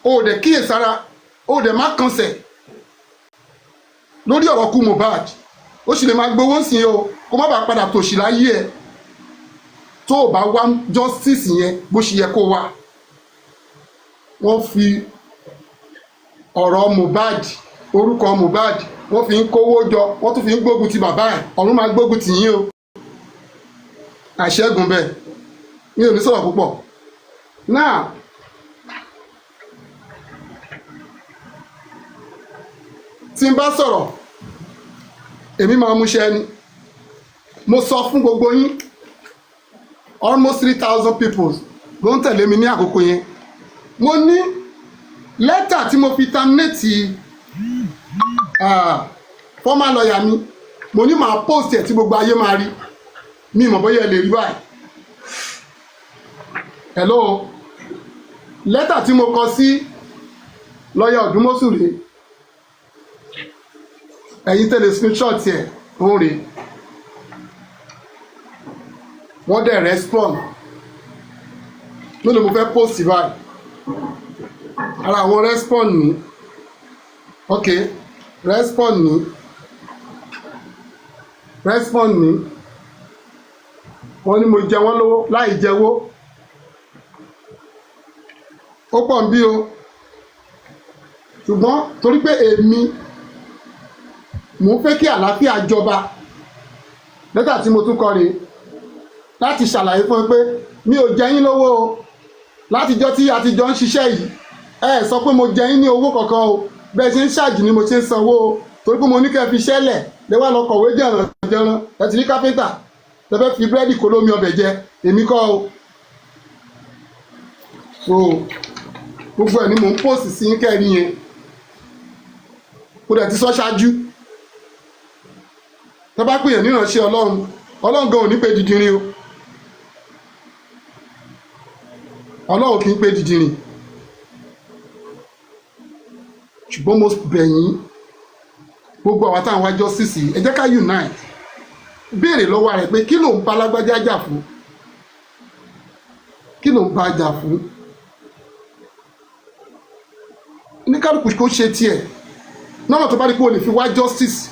o dẹ̀ kíyèsára o dẹ̀ má kànsẹ̀ lórí ọ̀rọ̀ kú Mohbad ó sì lè máa gbowó sí i o kó má bàa padà tòṣì láyé ẹ tó o bá wá justice yẹn bó ṣe yẹ kó wá. Wọ́n fi ọ̀rọ̀ Mohbad orúkọ Mohbad wọ́n fi ń kówó jọ wọ́n tún fi ń gbógun ti bàbá ẹ̀ ọ̀run máa gbógun tì yín o àṣẹ́gun bẹ́ẹ̀ mi ò ní sọ̀rọ̀ púpọ̀ náà. Tí n bá sọ̀rọ̀ èmi máa mú ṣẹ́ ni mo sọ fún gbogbo yín almost 3,000 people ló ń tẹ̀lé mi ní àkókò yẹn. Mo ní lẹ́tà tí mo fi terminate former lawyer mi mo ní màá post ẹ̀ tí gbogbo ayé máa rí mi mọ̀ bóyá ẹ lè rí báyìí. Hello lẹ́tà tí mo kọ sí lọ́yà Ọ̀dúnmọ́sù rèé ẹ̀yin tẹ̀lé screenshot ẹ̀ òun rèé wọ́n dẹ̀ respond lónìí mo fẹ́ post báyìí ara àwọn respond ní ok respond ní wọ́n ní mo jẹ wọ́n lówó láì jẹ́wó ó pọ̀ ń bí o ṣùgbọ́n torí pé èmi mo fẹ́ kí àlàáfíà jọba lẹ́tà tí mo tún kọ rèé láti ṣàlàyé fún ẹ pé mi ò jẹ yín lówó o látijọ́ tí a ti jọ ń ṣiṣẹ́ yìí ẹ sọ pé mo jẹ yín ní owó kankan o bẹ́ẹ̀ ṣe ń ṣáàjì ni mo ṣe ń sanwó o torí pé mo ní kẹ́ fi ṣẹ́lẹ̀ lẹ́wà lọ kọ̀wé jẹ̀ràn ẹ ti rí káfíńtà ẹ fẹ́ fi búrẹ́dì kó lómi ọbẹ̀ jẹ èmi kọ́ o so gbogbo ẹ̀ ni mò ń pòsì sí kẹ́rin yẹn kó dẹ̀ ti sọ ṣáájú tẹ́ bá pèèyàn níránṣẹ́ ọlọ́run gan ò ní pé dídìrín o ọlọ́run kì í pé dídìrín ṣùgbọ́n mo bẹ̀ yín gbogbo àwa táwọn wá justice ẹ jẹ́ ká unite béèrè lọ́wọ́ rẹ̀ pé kí ló ń bá lágbájá jà fún kí ló ń bá jà fún oníkálukú kó ṣe tiẹ̀ náà tó bá rí pé o lè fi wá justice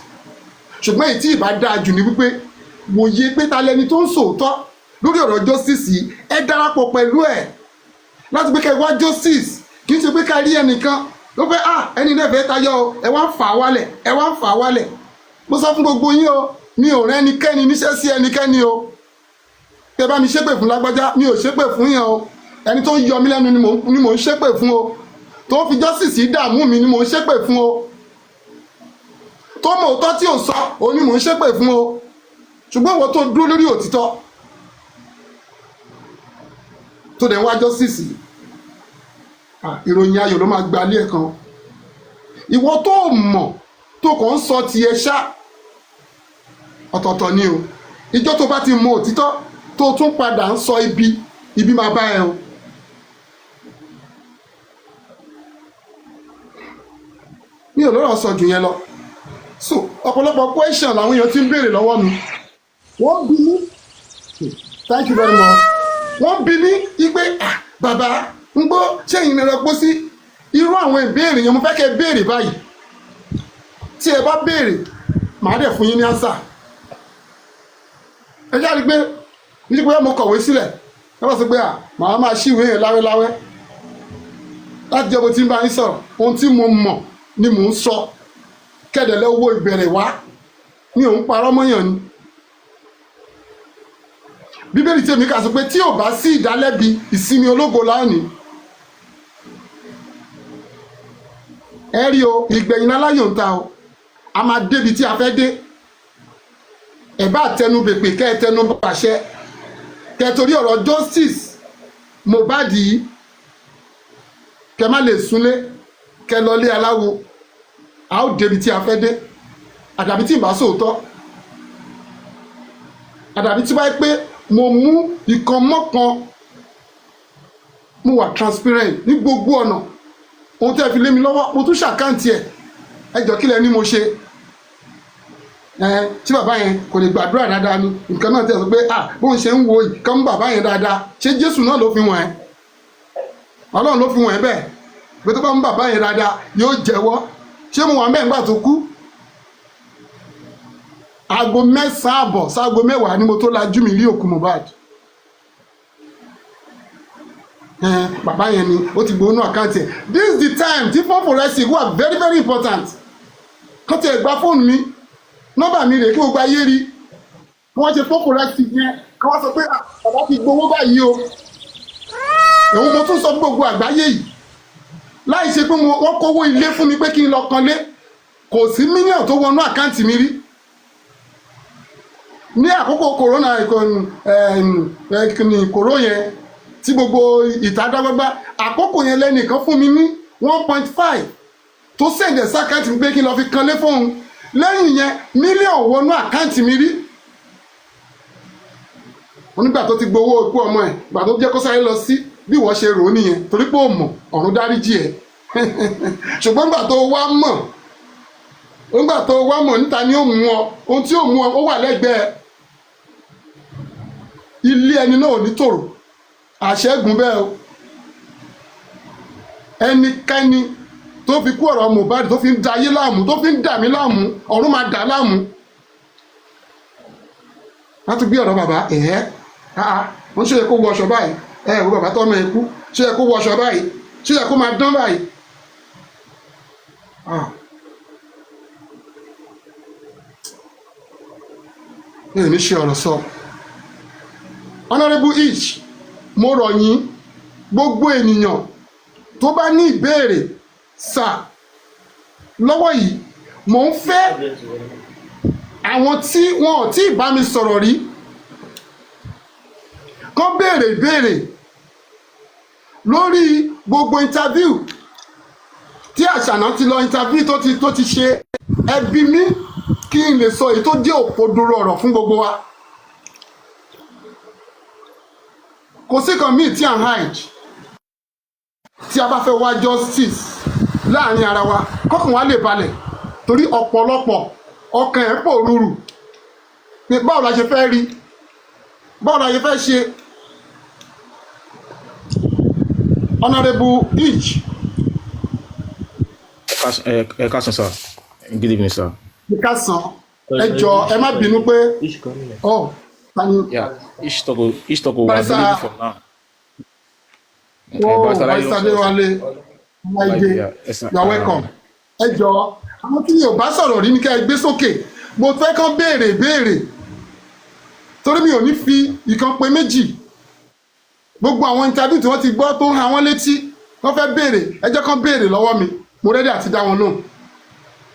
ṣùgbọ́n èyí tí ìbá dáa jù ní wípé wòye pé ta lẹni tó ń sòótọ́ lórí ọ̀rọ̀ justice yìí ẹ darapọ̀ pẹ̀lú ẹ̀ láti pé ká wá justice kì í ṣe pé ká rí ẹnìkan ló fẹ́ ẹni náà fẹ́ tayọ o ẹ wá ń fà á wálẹ̀ mo sọ fún gbogbo yín o mi ò rán ẹnikẹ́ni níṣẹ́ sí ẹnikẹ́ni o tẹ bá mi ṣépè fún lágbájá mi ò ṣépè fún yẹn o ẹni tó ń yọ mí lẹ́nu ni mò ń ṣépè fún o tó ń fi justice dààmú mi ni mò ń ṣépè fún o tó mọ̀ òótọ́ tí ò sọ òun ni mò ń ṣépè fún o ṣùgbọ́n ìwọ tó dúró lórí òtítọ́ tó dẹ̀ wá justice ìròyìn ayọ̀ ló máa gba ilé ẹ̀ kan ìwọ tó mọ̀ tó kàn ń sọ tiẹ̀ ṣá ọ̀tọ̀ọ̀tọ̀ ni o ìjọ́ tó bá ti mọ òtítọ́ tó tún padà ń sọ ibi máa bá ẹ o. mi ò lọ́rọ̀ sọ jù yẹn lọ so ọ̀pọ̀lọpọ̀ question làwọn èèyàn ti ń béèrè lọ́wọ́ mi wọ́n bí mi thank you very much wọ́n bí mi igbe bàbá ń gbọ́ ṣẹ́yìn ní ẹranko sí irú àwọn ìbéèrè yẹn mo fẹ́ kẹ́ béèrè báyìí tí ẹ bá béèrè màá dẹ̀ fún yín ní answer ẹ jáde pé nítorí pé mo kọ̀wé sílẹ̀ ẹ bá sọ pé màá máa ṣíwèé yẹn láwẹ́láwẹ́ láti jẹ́ bó ti ń bá yín sọ̀rọ̀ ohun tí mo mọ̀ ni mò ń sọ kẹ́dẹ̀lẹ́ owó ìbẹ̀rẹ̀ wá ní òun parọ́ mọ́yàn ni bíbélì tèmi kà sọ pé tí ò bá sí ìdálẹ́bi ìsinmi ológo láàní ẹ rí o ìgbẹ̀yìn aláyọ̀ ń ta o a máa débi tí a fẹ́ dé ẹ bá tẹnu bèpè kẹ́ ẹ tẹnu bàṣẹ kẹ́ ẹ torí ọ̀rọ̀ justice Mohbad yìí kẹ́ má lè súnlé kẹ́ lọ lé aláwo a ó débi tí a fẹ́ dé àdàbí tí ìbá sòótọ́ àdàbí tí báyìí pé mo mú ìkan mọ́kan mo wà transparent ní gbogbo ọ̀nà ohun tẹ́ fi lé mi lọ́wọ́ mo tún ṣàkáǹtì ẹ̀ ẹ jọ kílẹ̀ ní mo ṣe tí bàbá yẹn kò lè gbàdúrà dáadáa ni nǹkan náà tẹ̀ sọ pé bóun ṣe ń wo ìkan mú bàbá yẹn dáadáa ṣé Jésù náà ló fi wọ̀n ẹ́ Ọlọ́run ló fi wọ̀n ẹ́ bẹ́ẹ̀ pé tó bá mú bàbá yẹn dáadáa yóò jẹ́wọ́. Ṣé mo wà mẹ́gbà tó kú? Aago 9 àbọ̀ sáago 10 ni mo tó lajú mi rí òkú Mohbad. Bàbá yẹn ni ó ti gbóná àkáǹtì ẹ̀. This is the time tí fọ́ọ̀fù rẹ̀ sì wà very very important. Kán ti ẹ̀ gba fóònù mi, nọ́mbà mi rèé kí gbogbo ayé rí. Wọ́n ṣe fọ́ọ̀fù rẹ̀ sì yẹn kí wọ́n sọ pé bàbá ti gbowó báyìí o. Èwo mo tún sọ fún gbogbo àgbáyé yìí. Láì ṣe pé wọ́n kówó ilé fún mi pé kí n lọ kanlé. Kò sí mílíọ̀nù tó wọnú àkáǹtì mi rí. Ní àkókò corona kòró yẹn tí gbogbo ìtadágbágbá àkókò yẹn lẹ́nìkan fún mi ní 1.5 tó sẹ̀ǹdẹ̀ sákàǹtì mi pé kí n lọ fi kanlé fóun. Lẹ́yìn yẹn mílíọ̀nù wọnú àkáǹtì mi rí. Onígbà tó ti gbowó ikú ọmọ ẹ̀ gbà tó jẹ́ kó sáré lọ sí bí wọ́n ṣe rò ó nìyẹn torí pé ó mọ̀ ọ̀run dáríjì ẹ̀. Ṣùgbọ́n nígbà tó wá mọ̀ níta ni ó mú ọ ohun tí ó mú ọ ó wà lẹ́gbẹ̀ẹ́ ilé ẹni náà ò ní tòrò àṣẹ́gun bẹ́ẹ̀ o. Ẹnikẹ́ni tó fi kú ọ̀rọ̀ Mohbad tó fi ń da ayé láàmú tó fi ń dà mí láàmú ọ̀run máa dà láàmú. Wọ́n tún gbé ọ̀rọ̀ bàbá wọ́n ṣe yẹ kó wọ aṣọ báyìí wo bàbá tọ́mọ ẹ kú ṣe yẹ kó wọ aṣọ báyìí ṣe yẹ kó máa dán báyìí. Mi ò ní ṣe ọ̀rọ̀ sọ. Honourable Ish, mo rọ̀ yín gbogbo ènìyàn tó bá ní ìbéèrè sà lọ́wọ́ yìí mò ń fẹ́ àwọn tí wọn ò tí ì bá mi sọ̀rọ̀ rí kán béèrè ìbéèrè lórí gbogbo interview tí Àṣànà ti lọ interview tó ti ṣe. Ẹbí mi kí n lè sọ èyí tó jẹ́ òkodoro ọ̀rọ̀ fún gbogbo wa. Kò sí kan míì tí à ń hide tí a bá fẹ́ wá justice láàrin ara wa kọ́kàn wa lè balẹ̀ torí ọ̀pọ̀lọpọ̀ ọkàn ẹ̀ pòrúurù pé báwo la ṣe fẹ́ rí báwo la ṣe fẹ́ ṣe. Honourable Ish. Ẹ káàsán sir. Good evening sir. Ẹ káàsán. Ẹ jọ̀ọ́ ẹ má bínú pé yeah, Ish talk we are available for now. Barrister Adewale Laide, you are welcome. Ẹ jọ̀ọ́ àwọn tí yóò bá sọ̀rọ̀ rí ní ká ẹ gbé sókè mo fẹ́ kán béèrè torí mi ò ní fi ìkan pé méjì. Gbogbo àwọn interview tí wọ́n ti gbọ́ tó ń ha wọ́n létí wọ́n fẹ́ béèrè ẹ jẹ́ kán béèrè lọ́wọ́ mi mo ready àti dá wọn lóhùn.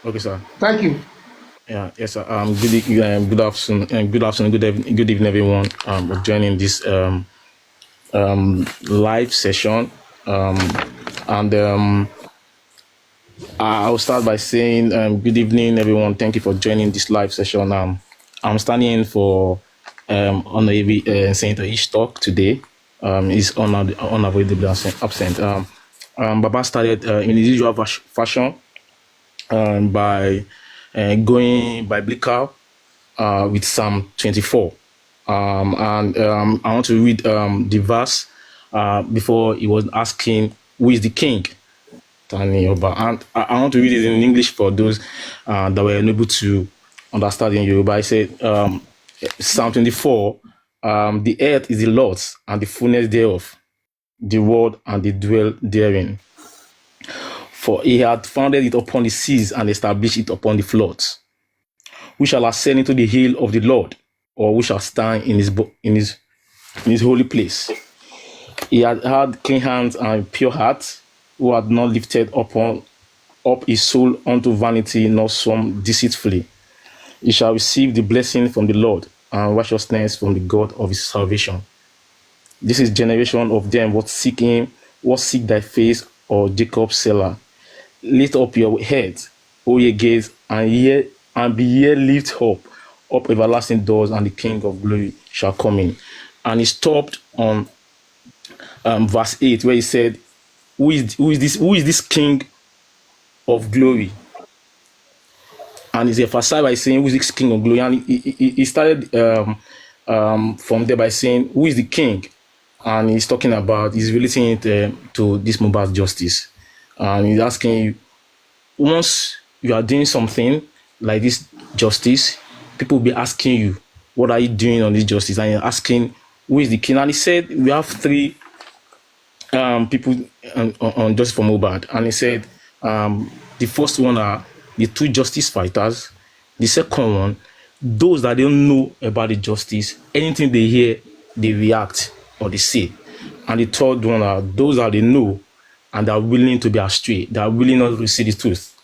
Okay sir. Thank you. Yeah, yes sir. Good afternoon, good evening everyone. For joining this live session. I'll start by saying good evening everyone. Thank you for joining this live session. I'm standing in for Honorable Senator Ish talk today. Is unavoidably absent. Baba started in his usual fashion by going biblical with Psalm 24. I want to read the verse before he was asking, who is the king? And I want to read it in English for those that were unable to understand in Yoruba. I said, Psalm 24, the earth is the Lord's and the fullness thereof, the world and the dwell therein. For he had founded it upon the seas and established it upon the floods. We shall ascend into the hill of the Lord, or we shall stand in his holy place. He had clean hands and pure heart, who had not lifted up his soul unto vanity, nor sworn deceitfully. He shall receive the blessing from the Lord, and righteousness from the God of his salvation. This is generation of them what seek him, what seek thy face, or Jacob's seller. Lift up your head, O ye gates, and be ye lift up everlasting doors, and the King of glory shall come in. And he stopped on verse 8, where he said, Who is this King of glory? And he's emphasized by saying, who is this King of glory? And he started from there by saying, who is the king? And he's talking about, he's relating it to this Mohbad justice. and he's asking you, once you are doing something like this justice, people will be asking you, what are you doing on this justice? And you're asking, who is the king? And he said, we have three people on Justice for Mohbad. And he said, the first one are the two justice fighters. The second one, those that don't know about the justice, anything they hear, they react or they say. And the third one are those that they know and are willing to be astray, they are willing not to see the truth.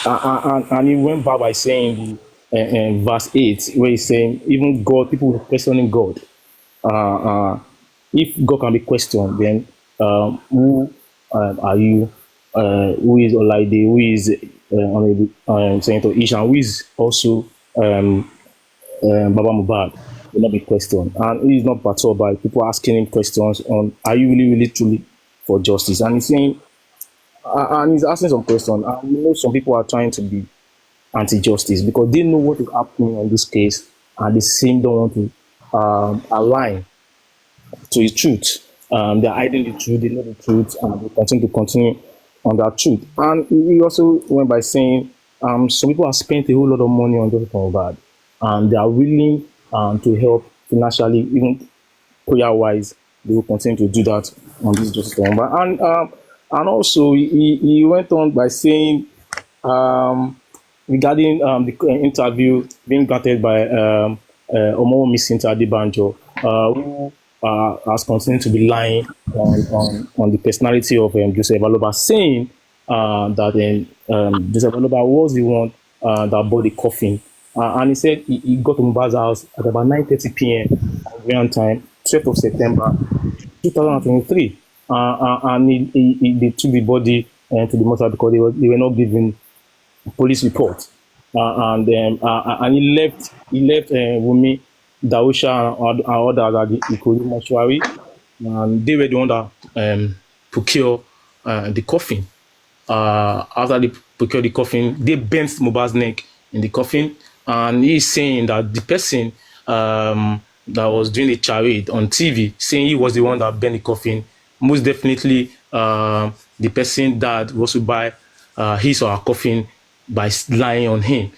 And he went back by saying verse 8, where he's saying, even God, people were questioning God. If God can be questioned, then who are you? Who is Olaide? Who is Senator Ishan? Who is also Baba Mohbad? Will not be questioned. And he is not perturbed by people asking him questions on, are you really, really, truly for justice? And he's saying, and he's asking some questions. And we know some people are trying to be anti-justice because they know what is happening in this case, and they seem don't want to align to the truth. They're hiding the truth, they know the truth, and they continue on that truth. And he also went by saying, some people have spent a whole lot of money on Justice for Mohbad, and they are willing to help financially, even prayer-wise. They will continue to do that on this Justice for Mohbad. And also, he went on by saying, regarding the interview being granted by Omo Miss Adebanjo, who has continued to be lying on the personality of Joseph Aloba, saying that Joseph Aloba was the one that bought the coffin. And he said he got to Mohbad's house at about 9:30 p.m. Nigerian time, 12th of September 2023. And they took the body to the mortuary because they were not given police report. And he left Wunmi, Dausha, and others at the Ikorodu mortuary. And they were the one that procured the coffin. After they procured the coffin, they bent Mohbad's neck in the coffin. And he's saying that the person that was doing the charade on TV, saying he was the one that bent the coffin, most definitely the person that was to buy his or her coffin by lying on him,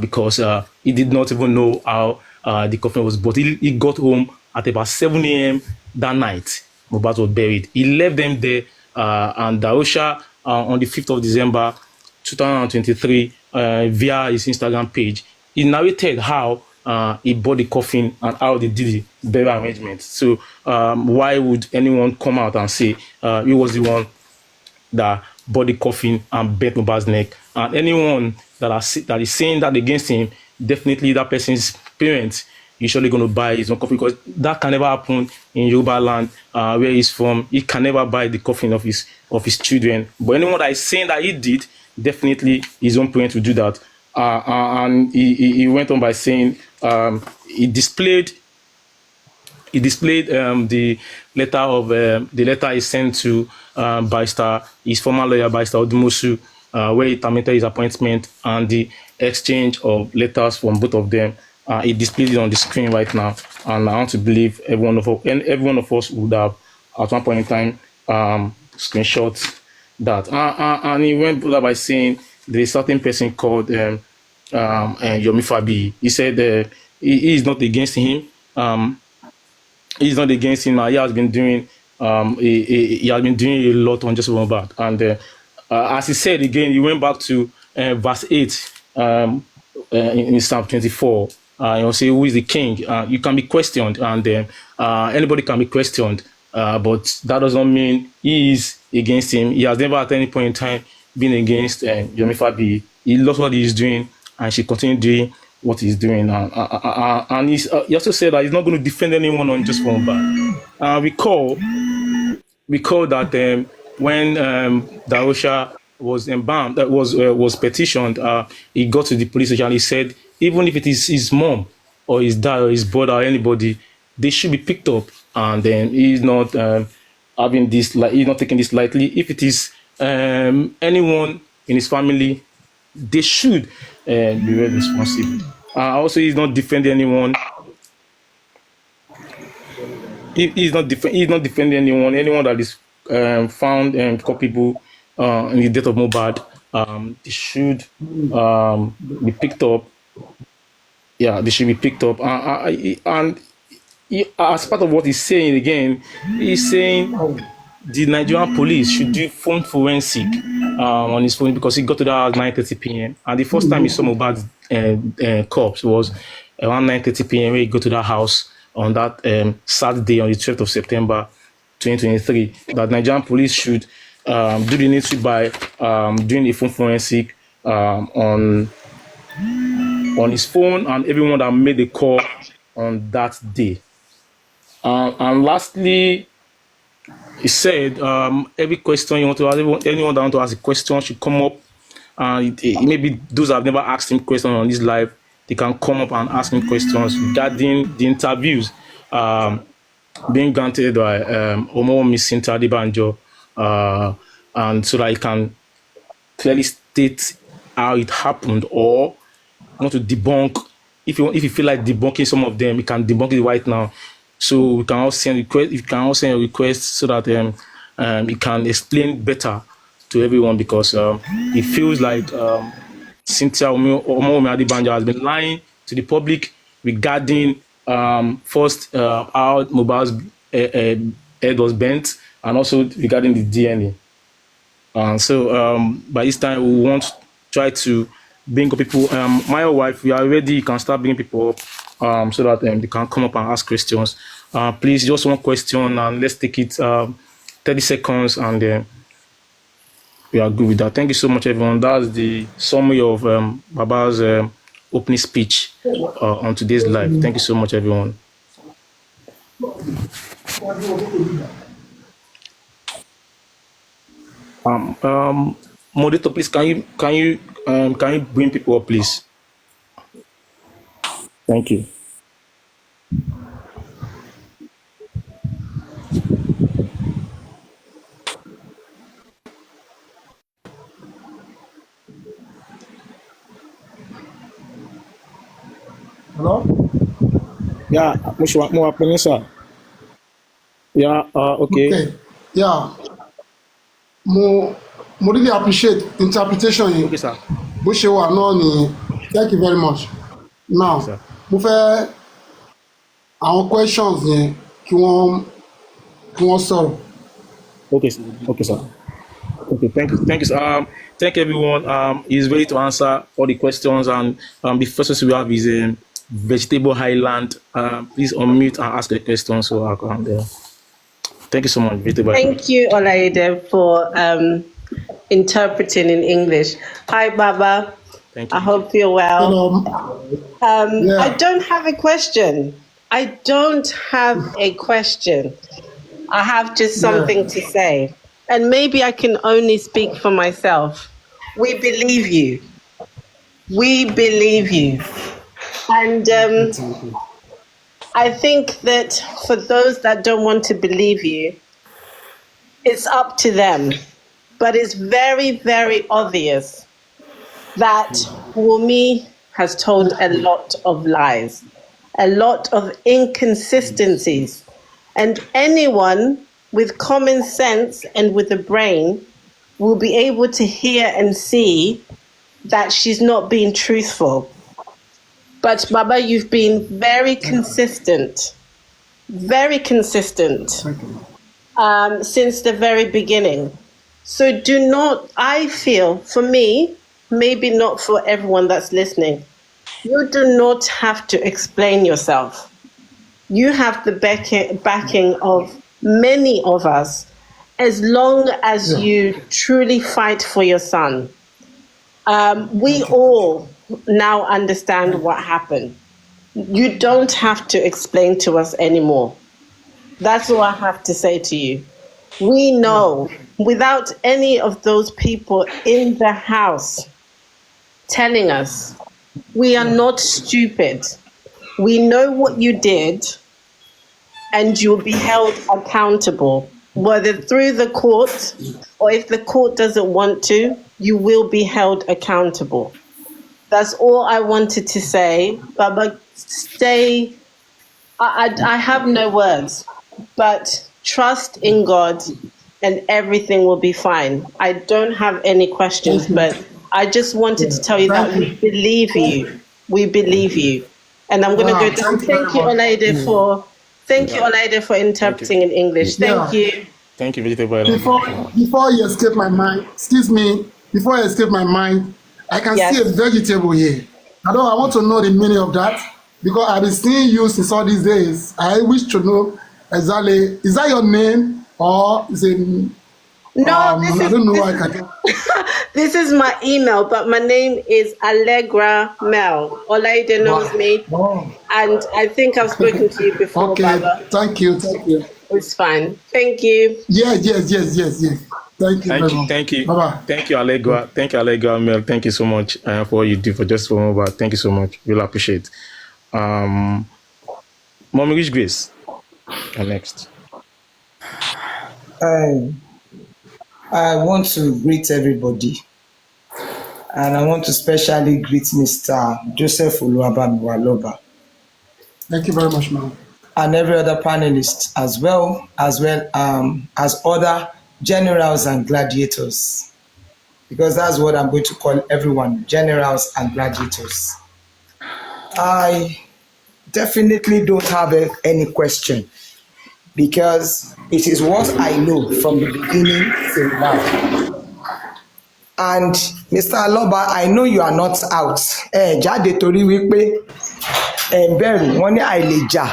because he did not even know how the coffin was bought. He got home at about 7 a.m. that night. Mohbad was buried. He left them there, and Daosha on the 5th of December 2023 via his Instagram page, he narrated how he bought the coffin and how they did the burial arrangement. So why would anyone come out and say he was the one that bought the coffin and bent Mohbad's neck? And anyone that is saying that against him, definitely that person's parents usually going to buy his own coffin, because that can never happen in Yoruba land, where he's from. He can never buy the coffin of his children. But anyone that is saying that he did, definitely his own parents will do that. And he went on by saying he displayed the letter he sent to his former lawyer, Barrister Odumosu, where he terminated his appointment, and the exchange of letters from both of them. He displayed it on the screen right now, and I want to believe every one of us would have at one point in time screenshot that. And he went by saying there is a certain person called Yomi Fabi. He said he is not against him. He's not against him. He has been doing he has been doing a lot on Justice for Mohbad. And as he said again, he went back to verse 8 in Psalm 24. Say, who is the king? You can be questioned, and anybody can be questioned, but that does not mean he is against him. He has never at any point in time been against Yomi Fabi. He loves what he is doing, and she continued doing what he's doing. And he also said that he's not going to defend anyone on just one back. Recall that when Darosha was embalmed, that was petitioned, he got to the police station and he said, even if it is his mom or his dad or his brother or anybody, they should be picked up. And then he's not having this, like, he's not taking this lightly. If it is anyone in his family, they should be very responsible. Also, he's not defending anyone. He's not defending anyone. Anyone that is found culpable in the death of Mohbad, they should be picked up. Yeah, they should be picked up. And as part of what he's saying again, he's saying the Nigerian police should do phone forensic on his phone because he got to that house 9:30 p.m. And the first time he saw Mohbad's corpse was around 9:30 p.m. when he got to that house on that Saturday on the 12th of September 2023. That Nigerian police should do the necessary by doing a phone forensic on his phone and everyone that made the call on that day. And lastly, he said every question you want to ask, anyone that want to ask a question should come up. Maybe those that have never asked him questions on his live, they can come up and ask him questions regarding the interviews being granted by Wunmi Adebanjo, and so that he can clearly state how it happened, or want to debunk. If you feel like debunking some of them, you can debunk it right now. So we can all send request. You can all send a request so that you can explain better to everyone, because it feels like Cynthia Wunmi Adebanjo has been lying to the public regarding first how Mohbad's head was bent, and also regarding the DNA. So by this time we want to try to bring up people. My wife, we are ready. You can start bringing people up so that they can come up and ask questions. Please, just one question, and let's take it 30 seconds, and then we are good with that. Thank you so much, everyone. That's the summary of Baba's opening speech on today's live. Thank you so much, everyone. Moderator, please, can you bring people up, please? Thank you. Hello? Yeah, more happening, sir. Yeah, okay. Okay. Yeah. Mo really appreciate interpretation yìí. Okay, sir. Bó ṣe wà náà nìyẹn. Thank you very much. Now, Sir. mo fẹ́ àwọn questions yẹn kí wọ́n sọ̀rọ̀. Okay, sir. Okay, sir. Okay, thank you, sir. Thank everyone. He's ready to answer all the questions, and the first question we have is Vegetable Highland. Please unmute and ask the question. So I'll come there. Thank you so much, Vegetable. Thank you, Olaide, for interpreting in English. Hi, Baba. Thank you. I hope you're well. Yeah. I don't have a question. I have just something to say. And maybe I can only speak for myself. We believe you. And I think that for those that don't want to believe you, it's up to them. But it's very, very obvious that Wunmi has told a lot of lies, a lot of inconsistencies. And anyone with common sense and with a brain will be able to hear and see that she's not being truthful. But Baba, you've been very consistent since the very beginning. So I feel, for me, maybe not for everyone that's listening, you do not have to explain yourself. You have the backing of many of us, as long as you truly fight for your son. We all now understand what happened. You don't have to explain to us anymore. That's all I have to say to you. We know, without any of those people in the house telling us, we are not stupid. We know what you did, and you'll be held accountable, whether through the court or if the court doesn't want to, you will be held accountable. That's all I wanted to say. Baba, I have no words, but trust in God, and everything will be fine. I don't have any questions, but I just wanted to tell you that we believe you. We believe you. And I'm going to go down. Thank you, Olaide, for interpreting in English. Thank you. Thank you, Vegetable. Before you escape my mind, excuse me, before I escape my mind, I can see a vegetable here. I want to know the meaning of that because I've been seeing you since all these days. I wish to know exactly, is that your name or is it? No, I don't know why I can. This is my email, but my name is Allegra Mel. Olaide knows me, and I think I've spoken to you before. Okay, Baba. Thank you. It's fine. Thank you. Yes. Thank you. Bye-bye. Thank you, Allegra. Thank you, Allegra Mel. Thank you so much for what you do for Justice for Mohbad. Thank you so much. Really appreciate. Mommy Rich Grace. Next. I want to greet everybody, and I want to especially greet Mr. Joseph Oluwabamiwaloba. Thank you very much, ma'am. And every other panelist as well as other generals and gladiators, because that's what I'm going to call everyone, generals and gladiators. I definitely don't have any question, because it is what I know from the beginning till now. And Mr. Aloba, I know you are not out. Jáde torí wípé bẹ̀rù wọ́n ní àìlèjà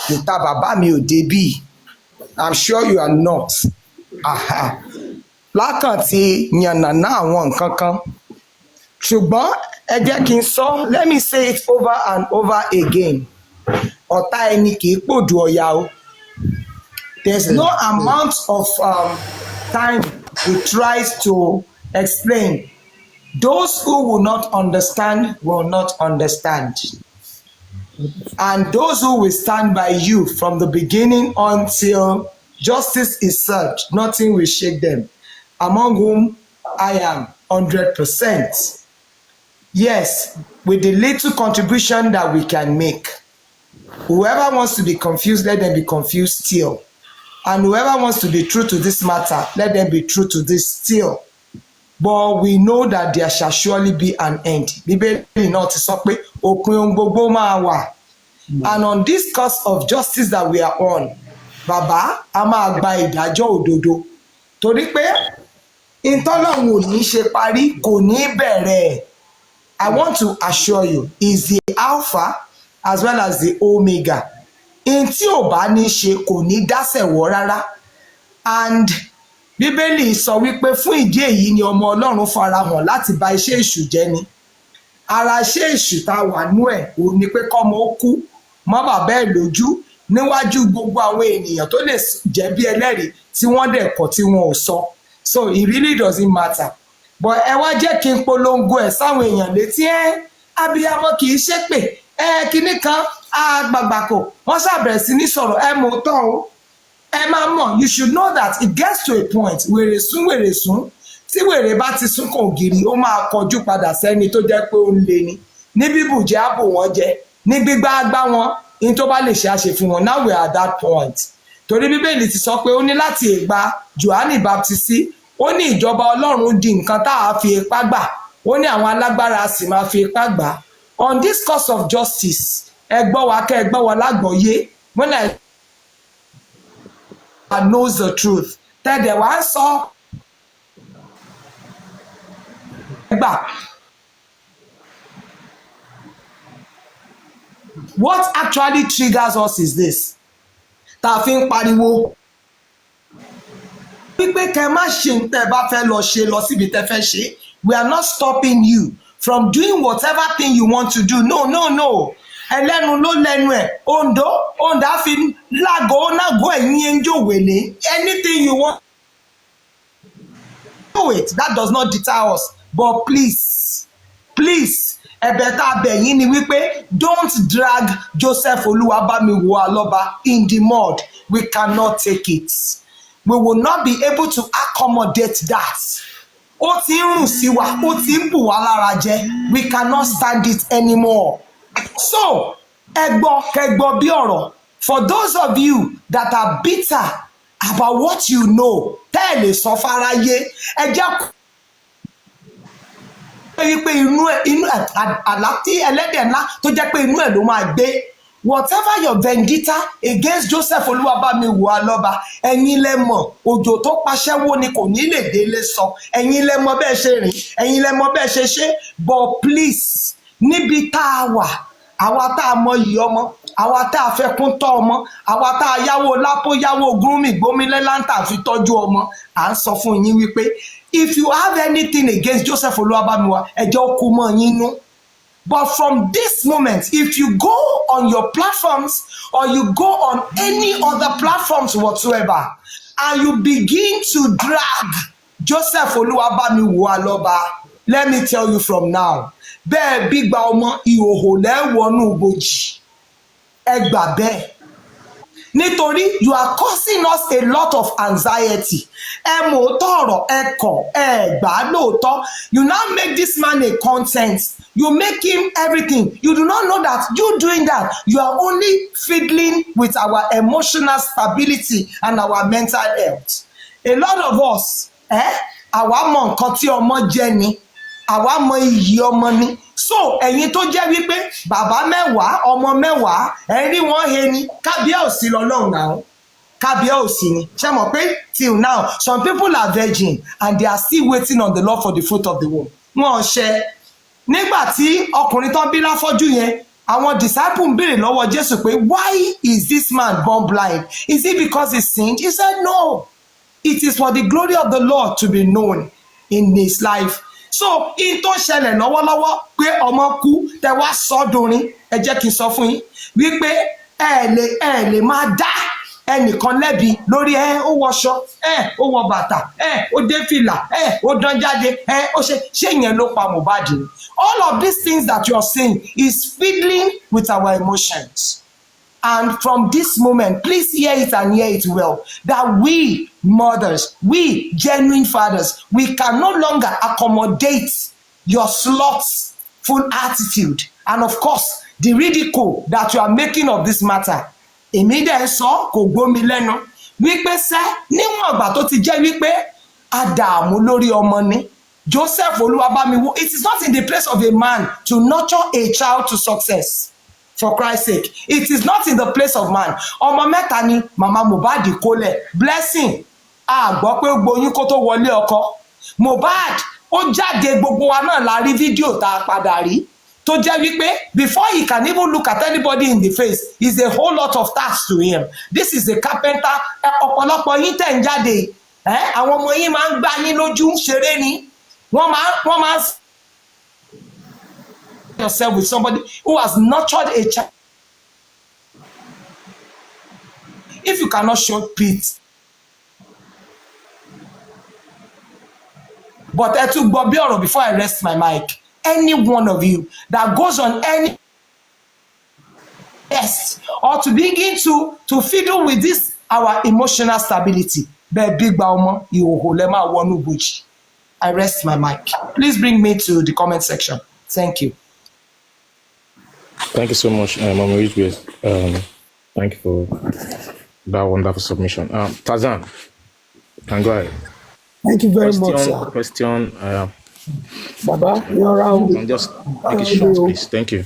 níta bàbá mi ò débí. I'm sure you are not. Lákàn ti yànnàná àwọn nǹkan kan. Ṣùgbọ́n ẹ jẹ́ kí n sọ, let me say it over and over again. Ọ̀tá ẹni kì í pòdù ọ̀yà o. There's no amount of time we try to explain. Those who will not understand will not understand. And those who will stand by you from the beginning until justice is served, nothing will shake them, among whom I am 100%. Yes, with the little contribution that we can make. Whoever wants to be confused, let them be confused still. And whoever wants to be true to this matter, let them be true to this still. But we know that there shall surely be an end. Bíbélì náà ti sọ pé òpin ohun gbogbo máa wà. And on this course of justice that we are on, Bàbá a máa gba ìdájọ́ òdodo. Torí pé ìtọ́lọ́run ò ní ṣe parí kò ní bẹ̀rẹ̀. I want to assure you, is the Alpha as well as the Omega. In tí ò bá ní ṣe kò ní dásẹ̀ wọ́ rárá. And Bíbélì sọ wípé fún ìdí èyí ni ọmọ Ọlọ́run farahàn láti bà iṣẹ́ èṣù jẹ́ ni. Ara iṣẹ́ èṣù tá wà nú ẹ̀ ò ní pé kọ́mọ ó kú mọ́ bàbá ẹ̀ lójú níwájú gbogbo àwọn ènìyàn tó lè jẹ́ bí ẹlẹ́rìí tí wọ́n dẹ̀ kọ̀ tí wọn ò sọ. So it really doesn't matter. But ẹ wá jẹ́ kí n polongo ẹ̀ sáwọn èèyàn létí abiyamọ kì í ṣépè kinní kan àgbàgbàkò wọ́n ṣàbẹ̀rẹ̀ sí ní sọ̀rọ̀ mọ̀ tán o. Ẹ máa mọ̀, you should know that it gets to a point wèrè sún tí wèrè bá ti sún kàn ògiri ó máa kọjú padà sẹ́ni tó jẹ́ pé ó ń le ni. Ní bíbùjẹ́ àbò wọn jẹ, ní gbígbá agbá wọn, ní tó bá lè ṣe àṣẹ fún wọn. Now we are at that point. Torí Bíbélì ti sọ pé ó ní láti ìgbà Jòhánì Baptisti, ó ní ìjọba Ọlọ́run di nǹkan tá a fi ipá gbà, ó ní àwọn alágbára sì máa fi ipá gbà. On this course of justice, ẹ gbọ́ wa kẹ́ ẹ gbọ́ wa lágbọ̀ọ́yé, when I knows the truth. Tẹ́lẹ̀ wá ń sọ gbà. What actually triggers us is this. Tá a fi ń pariwo. Pípé kẹ́ má ṣe ń tẹ́ bá fẹ́ lọ ṣe lọ síbi tẹ́ fẹ́ ṣe. We are not stopping you from doing whatever thing you want to do. No. Ẹlẹ́nu ló lẹ́nu ẹ̀. Ondá fi lágọ̀ọ́ nágọ̀ ẹ̀yìn ẹjọ́ wèlé. Anything you want. Do it. That does not deter us. But please, ẹ̀bẹ̀ tá a bẹ̀ yín ni wípé don't drag Joseph Oluwabamiwaloba in the mud. We cannot take it. We will not be able to accommodate that. Ó ti ń rùn sí wa, ó ti ń bù wá lára jẹ́. We cannot stand it anymore. So, ẹgbọ́ kẹgbọ́ bí ọ̀rọ̀. For those of you that are bitter about what you know tẹ́ ẹ lè sọ fáráyé ẹ jẹ́ pé inú ẹ̀ àlá tí ẹlẹ́dẹ̀ ńlá tó jẹ́ pé inú ẹ̀ ló máa gbé. Whatever your vendetta against Joseph Olúwabámiwò Alọ́ba, ẹ̀yin lẹ mọ̀, òjò tó paṣẹ́wó ni kò ní lè délé sọ, ẹ̀yin lẹ mọ̀ bẹ́ẹ̀ ṣe rìn, ẹ̀yin lẹ mọ̀ bẹ́ẹ̀ ṣe ṣe, but please, níbi tá a wà, àwa tá a mọ iyì ọmọ, àwa tá a fẹ́ kún tọ́ ọmọ, àwa tá a yáwó lápò yáwó gúnmì gbómìnlẹ̀ láǹtà fi tọ́jú ọmọ, à ń sọ fún yín wípé if you have anything against Joseph Olúwabámiwò, ẹ jẹ́ ó kú mọ́ yín nú. But from this moment, if you go on your platforms or you go on any other platforms whatsoever, and you begin to drag Joseph Olúwabámiwò Alọ́ba, let me tell you from now, bẹ́ẹ̀ bí gba ọmọ ìhòhò lẹ́wọ̀nù bòjì, ẹ gbà bẹ́ẹ̀. Nítorí you are causing us a lot of anxiety. Ẹ mọ̀ tọ̀rọ̀ ẹ kọ̀ ẹ gbà lóòótọ́. You now make this man a content. You make him everything. You do not know that you doing that, you are only fiddling with our emotional stability and our mental health. A lot of us, àwa mọ nǹkan tí ọmọ jẹ́ ni, àwa mọ iyì ọmọ ni. So ẹ̀yin tó jẹ́ wípé bàbá mẹ́wàá ọmọ mẹ́wàá ẹ̀rí wọn he ni kábíyèsí lọ́lọ́run náà kábíyèsí ni ṣe mọ̀ pé till now some people are virgin and they are still waiting on the Lord for the fruit of the womb. Wọ́n ṣe nígbà tí ọkùnrin tó bí láfọ́jú yẹn àwọn disciples ń béèrè lọ́wọ́ Jésù pé why is this man born blind? Is it because he sinned? He said no, it is for the glory of the Lord to be known in his life. So in tó ṣẹlẹ̀ lọ́wọ́lọ́wọ́ pé ọmọ kú tẹ wá sọ́dúnrín ẹ jẹ́ kí n sọ fún yín wípé ẹ lè máa dá ẹnìkan lẹ́bi lórí ó wọṣọ ó wọ bàtà ó dé fìlà ó dán jáde ó ṣe ìyẹn ló pa Mohbad ni. All of these things that you are saying is fiddling with our emotions. And from this moment, please hear it and hear it well, that we mothers, we genuine fathers, we can no longer accommodate your slothful attitude and of course the ridicule that you are making of this matter. Èmi dẹ̀ sọ kò gbómi lẹ́nu wípé sẹ́ níwọ̀n ìgbà tó ti jẹ́ wípé àdààmú lórí ọmọ ni Joseph Olúwabámiwò, it is not in the place of a man to nurture a child to success. For Christ's sake, it is not in the place of man. Ọmọ mẹ́ta ni màmá Mohbad kólẹ̀. Blessing a gbọ́ pé gboyún kó tó wọlé ọkọ. Mohbad ó jáde gbogbo wa náà la rí fídíò tá a padà rí tó jẹ́ wípé before he can even look at anybody in the face is a whole lot of tasks to him. This is a carpenter. Ọ̀pọ̀lọpọ̀ yín tẹ̀ ń jáde àwọn ọmọ yín máa ń gbá yín lójú ṣeré ni wọ́n máa yourself with somebody who has nurtured a child. If you cannot show pity, but ẹ tún gbọ́ bí ọ̀rọ̀ before I rest my mic, any one of you that goes on any test or to begin to fiddle with this our emotional stability, bẹ́ẹ̀ bí gba ọmọ ìhòhò lẹ́ máa wọnú bòjì. I rest my mic. Please bring me to the comment section. Thank you. Thank you so much, Mama Ridgeways. Thank you for that wonderful submission. Tarzan, can go ahead. Thank you very much, sir. Question. Baba, you're around. Just make it short, please. Thank you.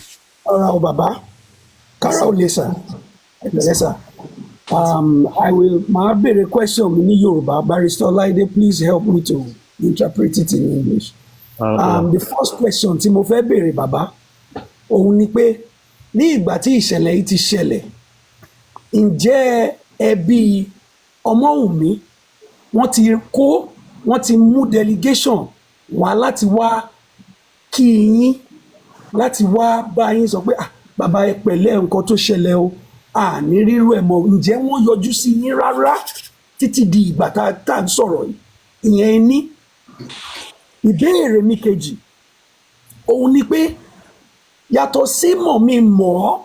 Around, Baba. Carol, listen. Listen. I will. My big question in Yoruba. Barrister Laide, please help me to interpret it in English. The first question, tí mo fẹ́ béèrè, Baba, òun ni pé ní ìgbà tí ìṣẹ̀lẹ̀ yìí ti ṣẹlẹ̀, ǹjẹ́ ẹbí Ọmọ́wùnmí wọ́n ti mú delegation wá láti wá kí yín, láti wá bá yín sọ pé bàbá ẹ pẹ̀lẹ́ nǹkan tó ṣẹlẹ̀ o, ní rírú ẹ̀ mọ́, ǹjẹ́ wọ́n yọjú sí yín rárá títí di ìgbà tá à ń sọ̀rọ̀ yìí? Ìyẹn ní. Ìbéèrè mi kejì òun ni pé yàtọ̀ sí mọ̀mí mọ̀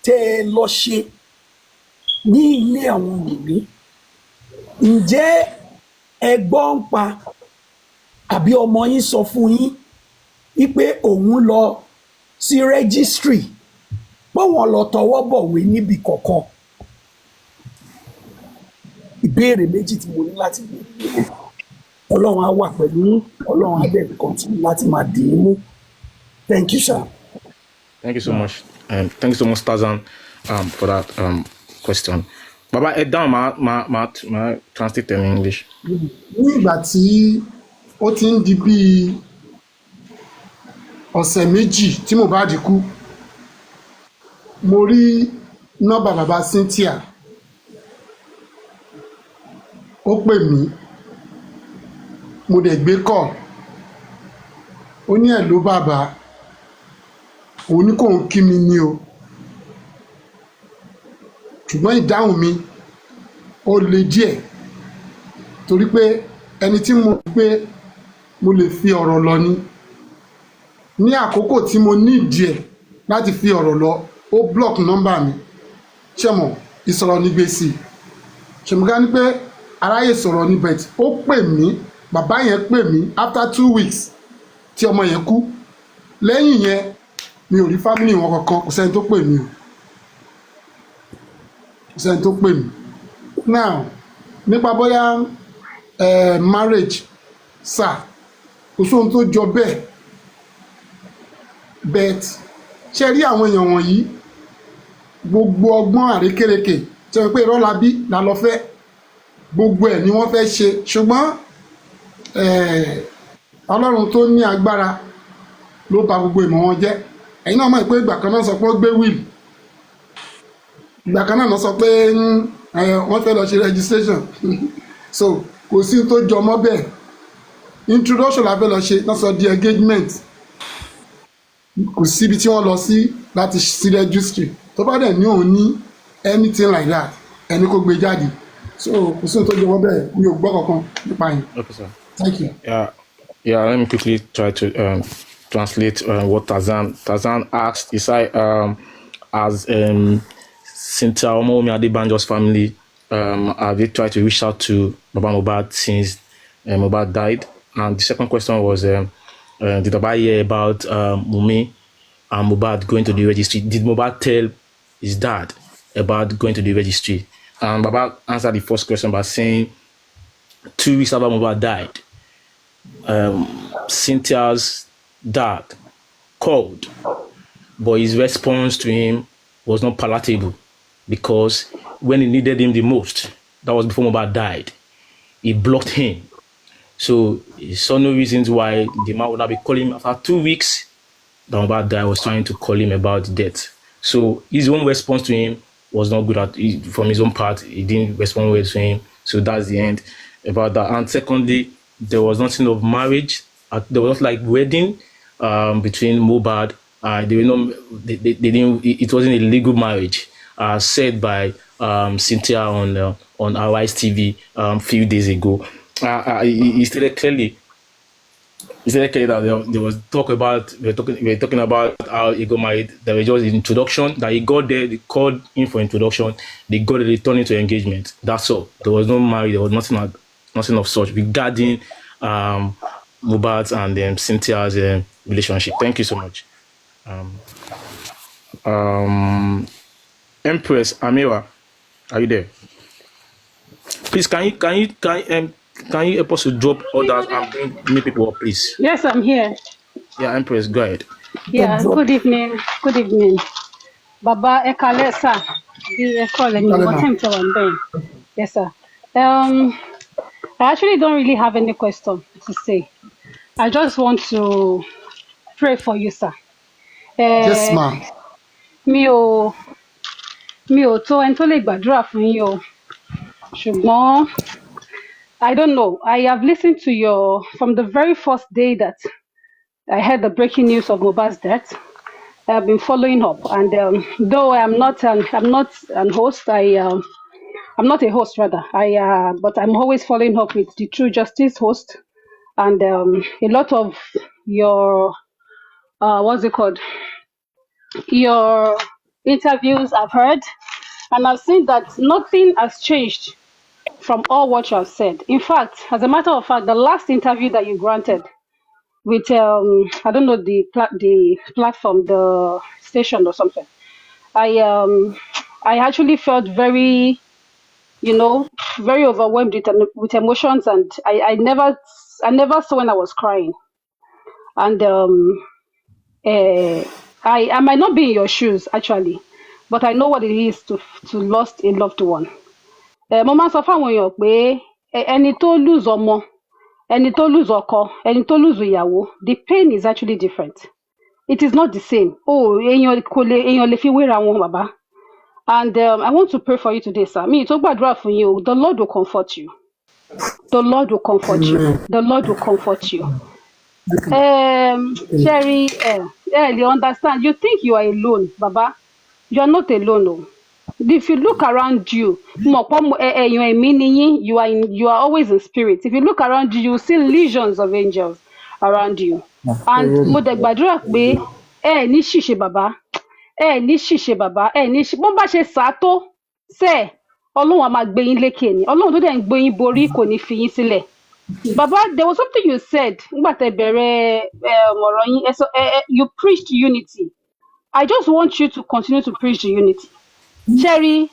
tẹ́ ẹ lọ ṣe ní ilé àwọn Wùnmí, ǹjẹ́ ẹ gbọ́ ń pa àbí ọmọ yín sọ fún yín wípé òun lọ sí rẹ́gísítírì pé wọ́n lọ tọwọ́ bọ̀wé níbi kọ̀ọ̀kan? ìbéèrè méjì tí mo ní láti béèrè ọlọ́run á wà pẹ̀lú yín, ọlọ́run á dẹ̀ continue láti máa dì í mú. Thank you, sir. Thank you so much. Thank you so much, Tazan, for that question. Baba, down my translate in English. ní ìgbà tí ó ti ń di bíi ọ̀sẹ̀ méjì tí Mohbad kú, mo rí nọ́mbà bàbá Cynthia, ó pè mí, mo dẹ̀ gbé kọ̀, ó ní ẹ̀ ló bàbá, òun ní kóun kí mi ní o, ṣùgbọ́n ìdáhùn mi ó le díẹ̀ torí pé ẹni tí mo pé mo lè fi ọ̀rọ̀ lọ ní àkókò tí mo ní ìdí ẹ̀ láti fi ọ̀rọ̀ lọ, ó block nọ́mbà mi, ṣẹ̀mọ̀ ìsọ̀rọ̀ ní gbèsè, ṣèmùgá ní pé aráyè sọ̀rọ̀ ní bẹ̀t, ó pè mí, bàbá yẹn pè mí after 2 weeks tí ọmọ yẹn kú, lẹ́yìn yẹn mi ò rí family wọn kankan, kò sẹ́ni tó pè mí o, kò sẹ́ni tó pè mí. Now nípa bóyá marriage sir, kò sóhun tó jọ bẹ́ẹ̀, but ṣe rí àwọn èèyàn wọ̀nyí gbogbo ọgbọ́n àrékérekè ṣe wọ́n pé irọ́ la bí la lọ fẹ́, gbogbo ẹ̀ ni wọ́n fẹ́ ṣe, ṣùgbọ́n ọlọ́run tó ní agbára ló bà gbogbo ìmọ̀ wọn jẹ́. Ẹ̀yin náà mọ̀ pé ìgbà kan náà sọ pé ó gbé will, ìgbà kan náà sọ pé wọ́n fẹ́ lọ ṣe registration so kò sí tó jọ mọ́ bẹ́ẹ̀, introduction la fẹ́ lọ ṣe náà sọ di engagement, kò síbi tí wọ́n lọ sí láti sí registry, tó bá dẹ̀ ní òun ní anything like that ẹni kó gbé jáde, so kò sí tó jọ mọ́ bẹ́ẹ̀, mi ò gbọ́ kankan nípa yẹn. Okay, sir. Thank you. Yeah. Let me quickly try to translate what Tazan asked. He said, as Cynthia Omomi Adebanjo's family, have they tried to reach out to Baba Mohbad since Mohbad died? And the second question was, did Baba hear about Wunmi and Mohbad going to the registry? Did Mohbad tell his dad about going to the registry? And Baba answered the first question by saying, 2 weeks after Mohbad died, Cynthia's dad called, but his response to him was not palatable, because when he needed him the most, that was before Mohbad died, he blocked him. So he saw no reasons why the man would not be calling him after 2 weeks that Mohbad died, was trying to call him about death. So his own response to him was not good from his own part. He didn't respond well to him. So that's the end about that. And secondly, there was nothing of marriage. There was not like wedding between Mohbad. They didn't. It wasn't a legal marriage, said by Cynthia on Arise TV a few days ago. He stated clearly. He said that there was talk about we were talking about how he got married. There was just an introduction that he got there. They called in for introduction. They got it, they turned into engagement. That's all. There was no marriage. There was nothing of such regarding Mohbad's and Cynthia's relationship. Thank you so much. Empress Amira, are you there? Please, can you help us to drop others and bring new people up, please? Yes, I'm here. Yeah, Empress, go ahead. Yeah, good evening. Good evening. Baba Ekalesa. Yes, sir. I actually don't really have any question to say. I just want to pray for you, sir. Yes, ma'am. Mi ò tó ẹni tó lè gbàdúrà fún yín o. Ṣùgbọ́n I don't know. I have listened to from the very first day that I heard the breaking news of Mohbad's death. I have been following up, and though I'm not an host, I'm not a host rather. But I'm always following up with the True Justice host, and a lot of your what's it called? Your interviews I've heard, and I've seen that nothing has changed from all what you have said. In fact, as a matter of fact, the last interview that you granted with I don't know the platform, the station or something, I actually felt very very overwhelmed with emotions, and I never saw when I was crying. And I might not be in your shoes actually, but I know what it is to lose a loved one. Mo máa ń sọ fáwọn èèyàn pé ẹni tó lose ọmọ, ẹni tó lose ọkọ, ẹni tó lose ìyàwó, the pain is actually different. It is not the same. Èèyàn lè fi wéra wọn bàbá. And I want to pray for you today, sir. Mi tó gbàdúrà fún yín o, the Lord will comfort you. The Lord will comfort you. The Lord will comfort you. Sherry, you understand? You think you are alone, Baba. You are not alone. No. If you look around you, you are always in spirit. If you look around you, you will see legions of angels around you. And mo dẹ̀ gbàdúrà pé ní ṣìṣe bàbá, ní ṣìṣe bàbá, ní ṣìṣe bó bá ṣe sàátó sẹ́ẹ̀ Ọlọ́run á máa gbé yín lékè ni. Ọlọ́run tó dẹ̀ ń gbé yín borí kò ní fi yín sílẹ̀. Baba, there was something you said. You preached unity. I just want you to continue to preach the unity. Cherry,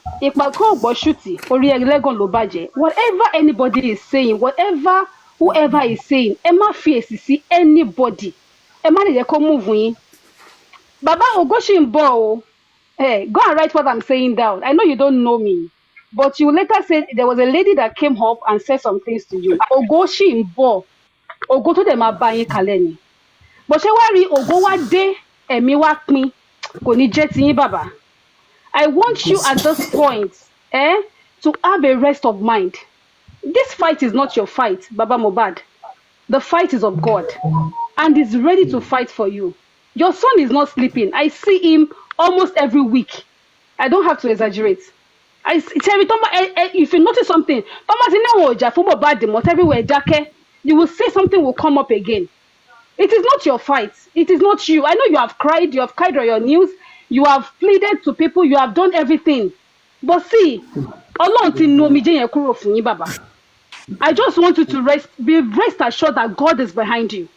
whatever anybody is saying, whoever is saying, Emma face see anybody. Emma dey come move. Baba Ogoshinbo, hey, go and write what I'm saying down. I know you don't know me. But you later said there was a lady that came up and said some things to you. Ogo Shimbo. Ogo to dem abayin kaleni. But she worry Ogo wa de emi wa pin. Kò ní jẹ́ ti yín baba. I want you at this point to have a rest of mind. This fight is not your fight, Baba Mohbad. The fight is of God. And he's ready to fight for you. Your son is not sleeping. I see him almost every week. I don't have to exaggerate. If you notice something, you will say something will come up again. It is not your fight. It is not you. I know you have cried on your knees, you have pleaded to people, you have done everything. But see, I just want you to rest assured that God is behind you.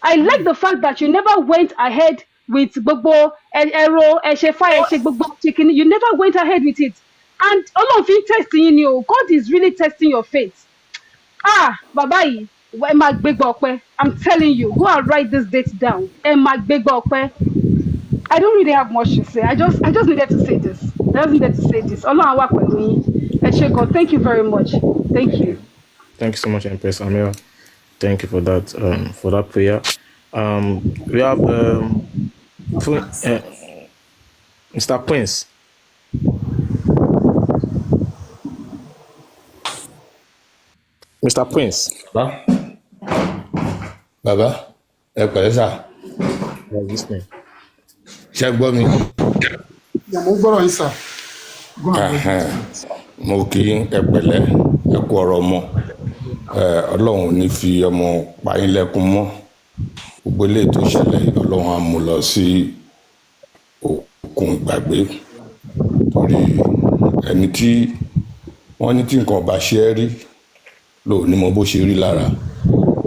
I like the fact that you never went ahead with gbogbo ẹ̀rọ ẹ̀ṣẹ̀fà gbogbo chicken. You never went ahead with it. And all of you testing you. God is really testing your faith. Baba yìí, ẹ máa gbégbá ọpẹ́. I'm telling you, go and write this date down. Ẹ máa gbégbá ọpẹ́. I don't really have much to say. I just needed to say this. Ọlọ́run á wà pẹ̀lú yín. Ẹ ṣé gan. Thank you very much. Thank you. Thank you so much, Empress Amira. Thank you for that prayer. We have Mr. Prince. Mr. Prince. Baba, ẹ pẹ̀lẹ́ sà. Ṣé gbọ́ mi? Mo gbọ́rọ̀ yín sà. Mo kí ẹ pẹ̀lẹ́, ẹ kú ọ̀rọ̀ ọmọ. Ọlọ́run ò ní fi ọmọ pa yín lẹ́kún mọ́. Gbogbo eléyìí tó ṣẹlẹ̀ Ọlọ́run á mú lọ sí òkun ìgbàgbé. Torí ẹni tí wọ́n ní tí nǹkan ọba ṣe é rí lò ní mo bó ṣe rí lára.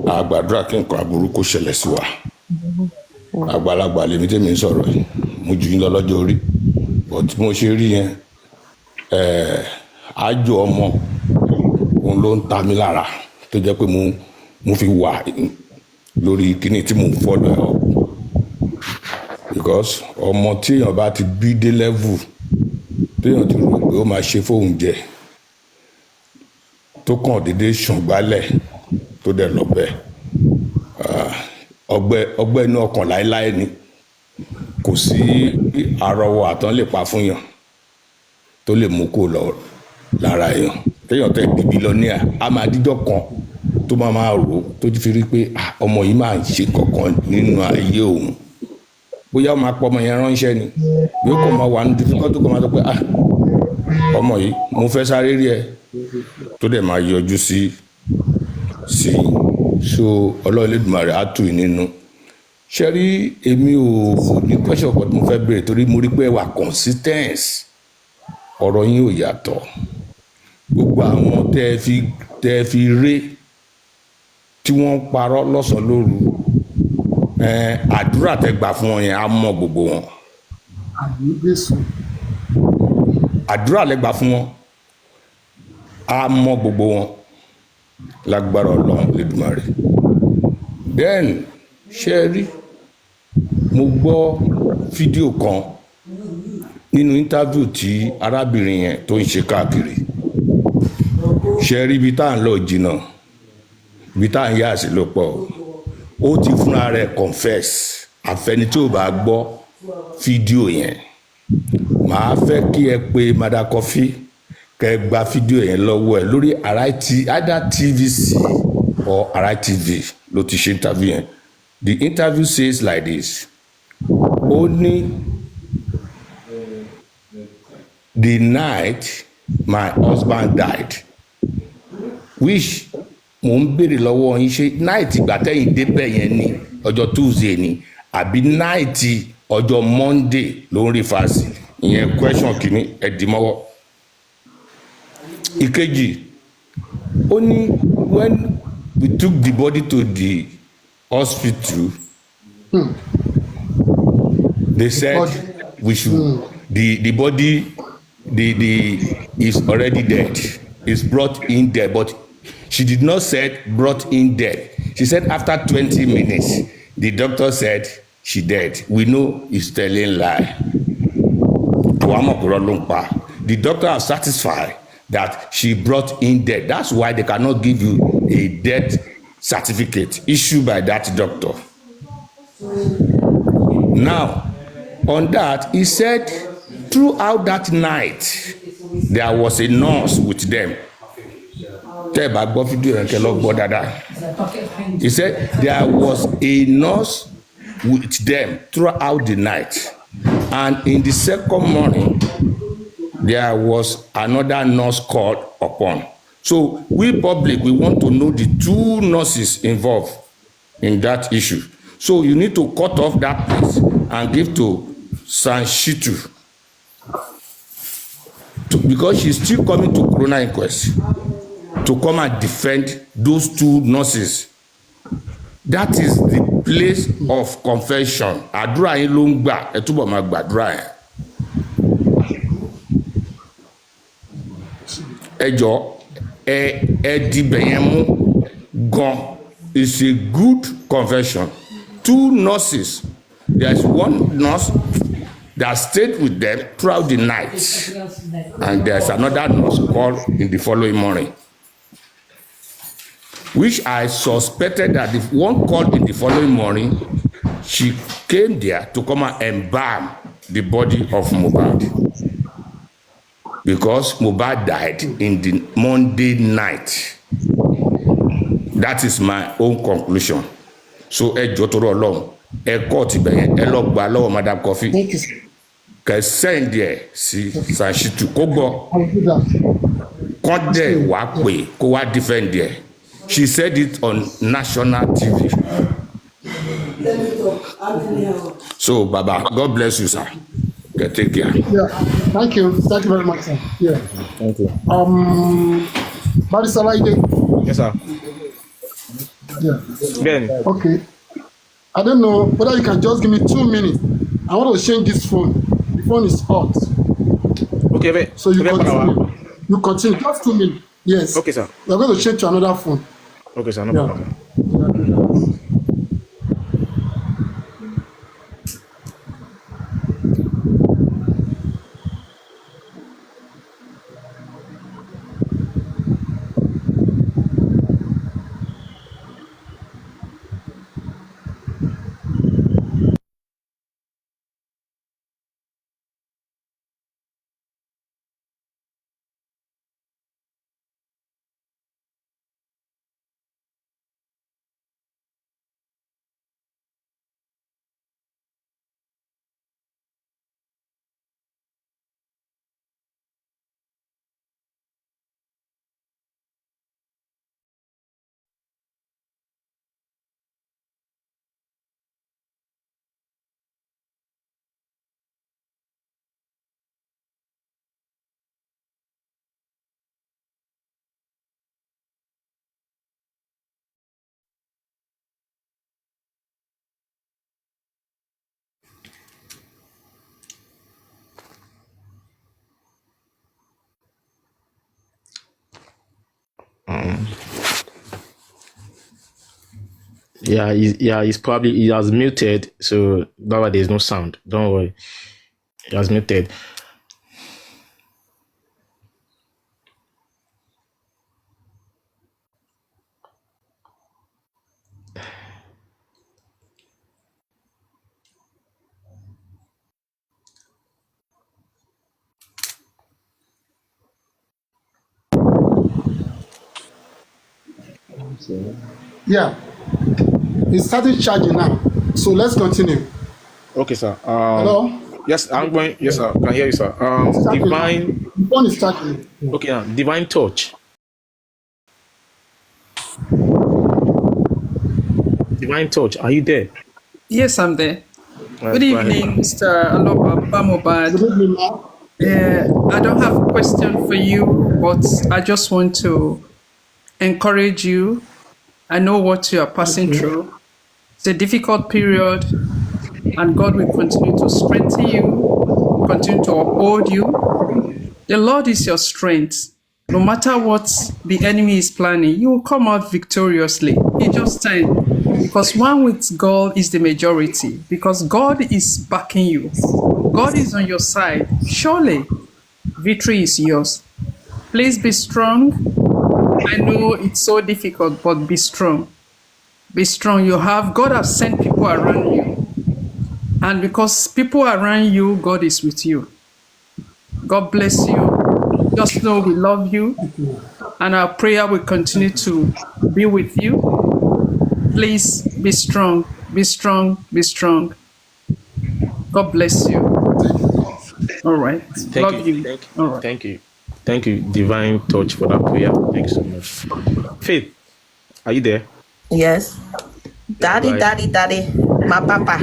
A gbàdúrà kí nǹkan aburú kó ṣẹlẹ̀ sí wa. Àgbàlagbà lèmi tèmi ń sọ̀rọ̀ yìí. Mo jù yín lọ lọ́jọ́ orí. But mo ṣe rí yẹn àjò ọmọ òun ló ń ta mí lára tó jẹ́ pé mo fi wà lórí kíní tí mo ń fọ́lọ̀ ẹ̀ because ọmọ tí èèyàn bá ti bí dé level téèyàn ti rò pé ó máa ṣe fóun jẹ tó kàn déédéé ṣùngbálẹ̀ tó dẹ̀ lọ bẹ́ẹ̀ ọgbẹ́ inú ọkàn láéláé ni kò sí àrọwọ àtàn lè pa fún yàn tó lè mú kó lọ lára èèyàn téèyàn tẹ̀ di bílíọ̀nìà á máa díjọ́ kan tó máa rò tó ti fi rí pé ọmọ yìí máa ń ṣe kankan nínú ayé òun bóyá ó máa pọ ọmọ yẹn ránṣẹ́ ni yóò kọ́ máa wà ní difficult tó kọ́ máa sọ pé ọmọ yìí mo fẹ́ sáré rí ẹ tó dẹ̀ máa yọjú sí so Ọlọ́run Elédùmarè á tù í nínú ṣe rí èmi ò ní question kan tí mo fẹ́ béèrè torí mo rí pé wà consistent ọ̀rọ̀ yín ò yàtọ̀ gbogbo àwọn tẹ́ fi ré tí wọ́n ń parọ́ lọ́sàn-án lóru àdúrà tẹ́ gbà fún wọn yẹn á mọ gbogbo wọn. àdúrà lẹ́gbàá fún wọn á mọ gbogbo wọn lágbára Ọlọ́run Olódùmarè. Then ṣe rí mo gbọ́ fídíò kan nínú interview tí arábìnrin yẹn tó ń ṣe káàkiri. Ṣe rí ibi tá à ń lọ jìnnà, ibi tá à ń yà sí ló pọ̀. Ó ti fúnra rẹ̀ confess. Àfẹni tí ò bá gbọ́ fídíò yẹn, màá fẹ́ kí ẹ pé Madam Coffee kẹ́ gba fídíò yẹn lọ́wọ́ ẹ lórí either TVC or RITV ló ti ṣe interview yẹn. The interview says like this. Ó ní the night my husband died, which mo ń béèrè lọ́wọ́ yín ṣe night ìgbà tẹ́yìn débẹ̀ yẹn ni ọjọ́ Tuesday ni àbí night ọjọ́ Monday ló ń rí fásì. Ìyẹn question kìíní ẹ̀dìmọ́wọ́. Ìkejì, ó ní when we took the body to the hospital, they said we should the body is already dead. It's brought in dead, but she did not say brought in dead. She said after 20 minutes, the doctor said she dead. We know he's telling lie. The doctor is satisfied that she brought in dead. That's why they cannot give you a death certificate issued by that doctor. Now, on that, he said throughout that night, there was a nurse with them. He said there was a nurse with them throughout the night. And in the second morning, there was another nurse called upon. So we public, we want to know the two nurses involved in that issue. So you need to cut off that place and give to Sanshitu. Because she's still coming to Corona inquest to come and defend those two nurses. That is the place of confession. Àdúrà yín ló ń gbà, ẹ túbọ̀ máa gbàdúrà yẹn. Ẹ jọ̀ọ́, ẹ dibẹ̀ yẹn mú gan. It's a good confession. Two nurses. There's one nurse that stayed with them throughout the night. And there's another nurse called in the following morning, which I suspected that the one called in the following morning, she came there to come and embalm the body of Mohbad. Because Mohbad died in the Monday night. That is my own conclusion. So ẹ jọ̀ọ́ torí Ọlọ́run, ẹ kọ́ ti bẹ̀yẹn, ẹ lọ gbà lọ́wọ́ Madam Coffee. Kẹ send ẹ̀ sí Sanshitu kó gbọ́. Kọ́ dẹ̀ wá pè kó wá defend ẹ̀. She said it on national TV. So, Baba, God bless you, sir. Okay, take care. Yeah, thank you. Thank you very much, sir. Yeah. Thank you. Barisalaide. Yes, sir. Yeah. Ben. Okay. I don't know whether you can just give me 2 minutes. I want to change this phone. The phone is hot. Okay, Ben. So you continue. You continue. Just 2 minutes. Yes. Okay, sir. We're going to change to another phone. Okay, sir. No Yeah. problem. He has muted, so that's why there's no sound. Don't worry. He has muted. Yeah, it started charging now. So let's continue. Okay, sir. Hello? Yes, I'm going. Yes, sir. Can hear you, sir. Divine. The phone is charging. Okay, divine touch. Divine touch. Are you there? Yes, I'm there. Right, Good go ahead. evening, Mr. Aloba Mohbad. Good evening, ma'am. I don't have a question for you, but I just want to encourage you. I know what you are passing through. It's a difficult period, and God will continue to strengthen you, continue to uphold you. The Lord is your strength. No matter what the enemy is planning, you will come out victoriously. It just time. Because one with God is the majority. Because God is backing you. God is on your side. Surely, victory is yours. Please be strong. I know it's so difficult, but be strong. Be strong. God has sent people around you. And because people around you, God is with you. God bless you. Just know we love you. And our prayer will continue to be with you. Please be strong. Be strong. Be strong. God bless you. All right. Thank Love you. you. Thank you. All right. Thank you. Thank you, divine touch, for that prayer. Thanks so much. Faith, are you there? Yes. Daddy, Right. daddy, my papa.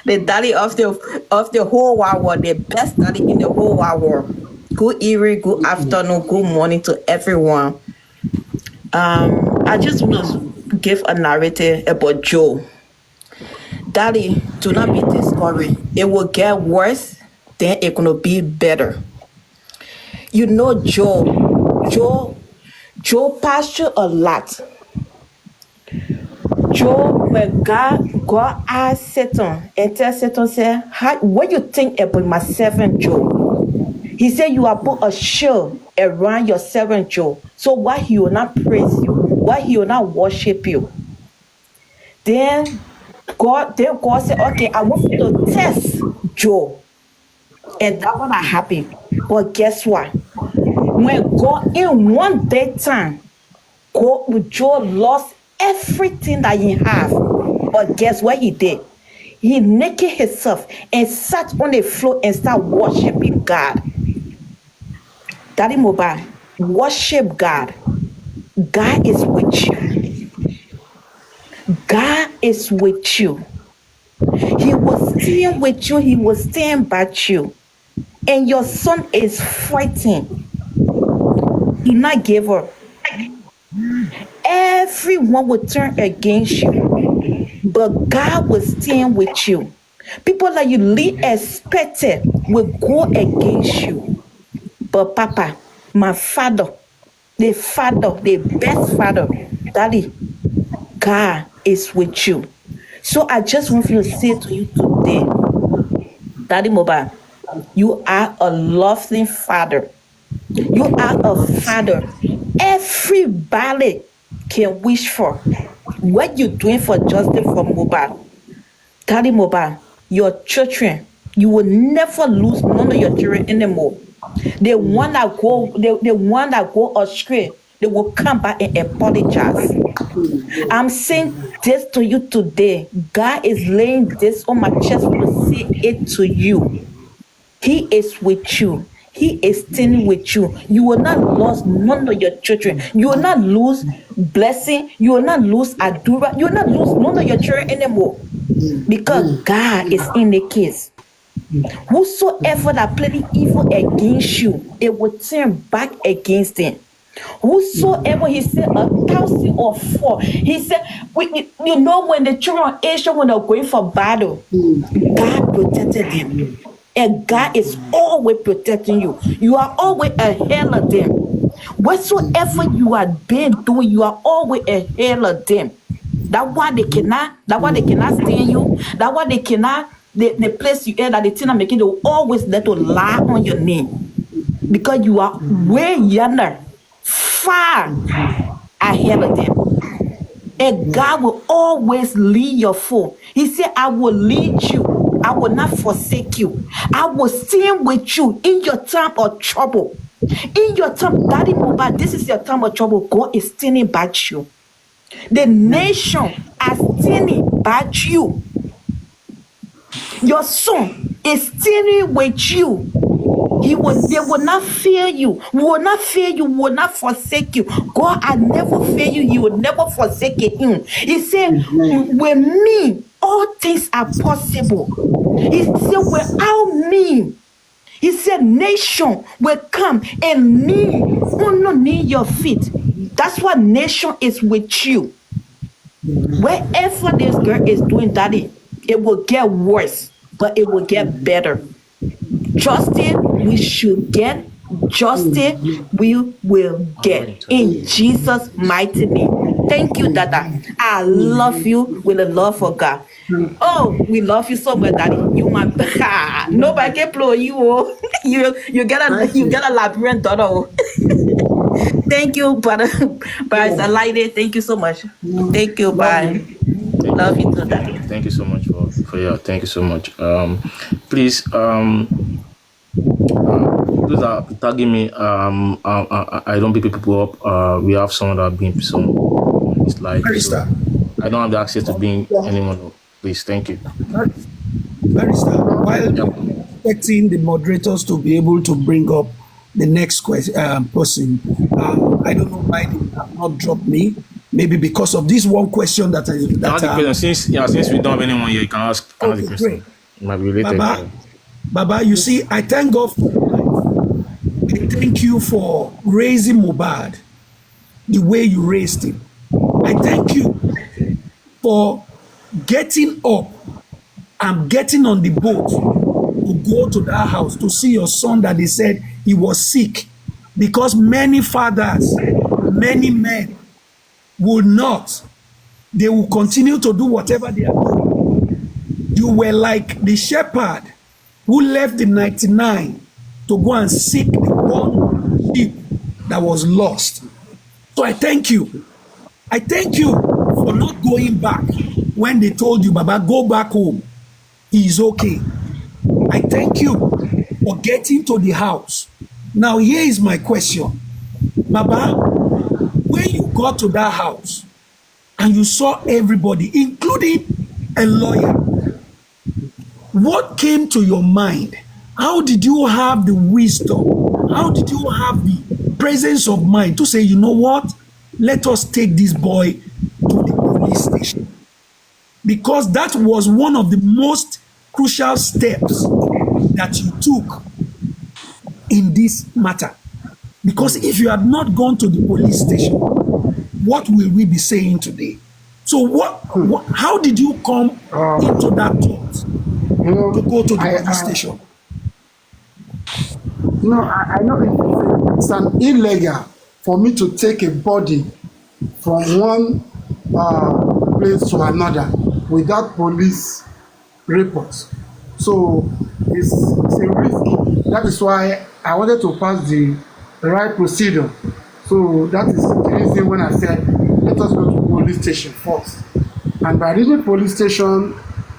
The daddy of the whole wide world, the best daddy in the whole wide world. Good evening, good afternoon, good morning to everyone. I just want to give a narrative about Joe. Daddy, do not be discouraged. It will get worse, then it's gonna be better. You know Joe passed through a lot. Joe, when God asked Satan and tell Satan, say, what you think about my servant Joe? He said, you have put a shield around your servant Joe. So why he will not praise you? Why he will not worship you? Then God said, okay, I want you to test Joe. And that what happened. But guess what? When God, in one day time, Joe lost everything that he had. But guess what he did? He naked himself and sat on the floor and started worshiping God. Daddy Mohbad, worship God. God is with you. God is with you. He was staying with you. He was staying by you. And your son is fighting. Do not give up. Everyone will turn against you, but God will stand with you. People that you least expected will go against you. But Papa, my father, the best father, Daddy, God is with you. So I just want to say to you today, Daddy Mohbad, you are a loving father. You are a father. Everybody can wish for. What you doing for justice for Mohbad? Daddy Mohbad, your children, you will never lose none of your children anymore. The one that go astray, they will come back and apologize. I'm saying this to you today. God is laying this on my chest to say it to you. He is with you. He is standing with you. You will not lose none of your children. You will not lose blessing. You will not lose Adura. You will not lose none of your children anymore. Because God is in the case. Whosoever that planning evil against you, it will turn back against them. Whosoever, he said, 1,000 or 4. He said, you know, when the children of Israel, when they're going for battle, God protected them. And God is always protecting you. You are always ahead of them. Whatsoever you have been doing, you are always ahead of them. That why they cannot stand you. That why they cannot they place you in that they think making they will always let to lie on your name. Because you are way yonder, far ahead of them. And God will always lead your foot. He said, I will lead you. I will not forsake you. I will stand with you in your time of trouble. In your time, Daddy Mohbad, this is your time of trouble. God is standing by you. The nation are standing by you. Your son is standing with you. They will not fail you. Will not fail you. Will not forsake you. God, I never fail you. He will never forsake him. He said, with me, all things are possible. He said, without me, he said, nation will come and need your feet. That's what nation is with you. Wherever this girl is doing, Daddy, it will get worse, but it will get better. Justice we should get, justice we will get in Jesus' mighty name. Thank you, Dada. I love you with a love for God. Oh, we love you so much, Daddy. You my nobody can blow you. Oh. you get a Liberian daughter. Oh. Thank you, brother. Brother Lady. Thank you so much. Thank you, bye. Love you too, Daddy. Thank you so much for your. Thank you so much. Please, those are tagging me. I don't pick people up. We have someone that been some. It's like so I don't have the access to being anyone up. Please, thank you. Barrister, while expecting the moderators to be able to bring up the next person, I don't know why they have not dropped me. Maybe because of this one question that since we don't have anyone here, you can ask another question. Great. It might be related. Baba, you see, I thank God for life. I thank you for raising Mohbad the way you raised him. I thank you for getting up and getting on the boat to go to that house to see your son that they said he was sick. Because many fathers, many men will not. They will continue to do whatever they are doing. You were like the shepherd who left the 99 to go and seek the one sheep that was lost. So I thank you. I thank you for not going back when they told you, Baba, go back home. He is okay. I thank you for getting to the house. Now here is my question. Baba, when you got to that house and you saw everybody, including a lawyer, what came to your mind? How did you have the wisdom? How did you have the presence of mind to say, you know what? Let us take this boy to the police station. Because that was one of the most crucial steps that you took in this matter. Because if you had not gone to the police station, what will we be saying today? So how did you come into that thought to go to the police station? I know it's an illegal for me to take a body from one place to another without police report. So it's a risk. That is why I wanted to pass the right procedure. So that is the reason when I said, let us go to police station first. And by reaching police station,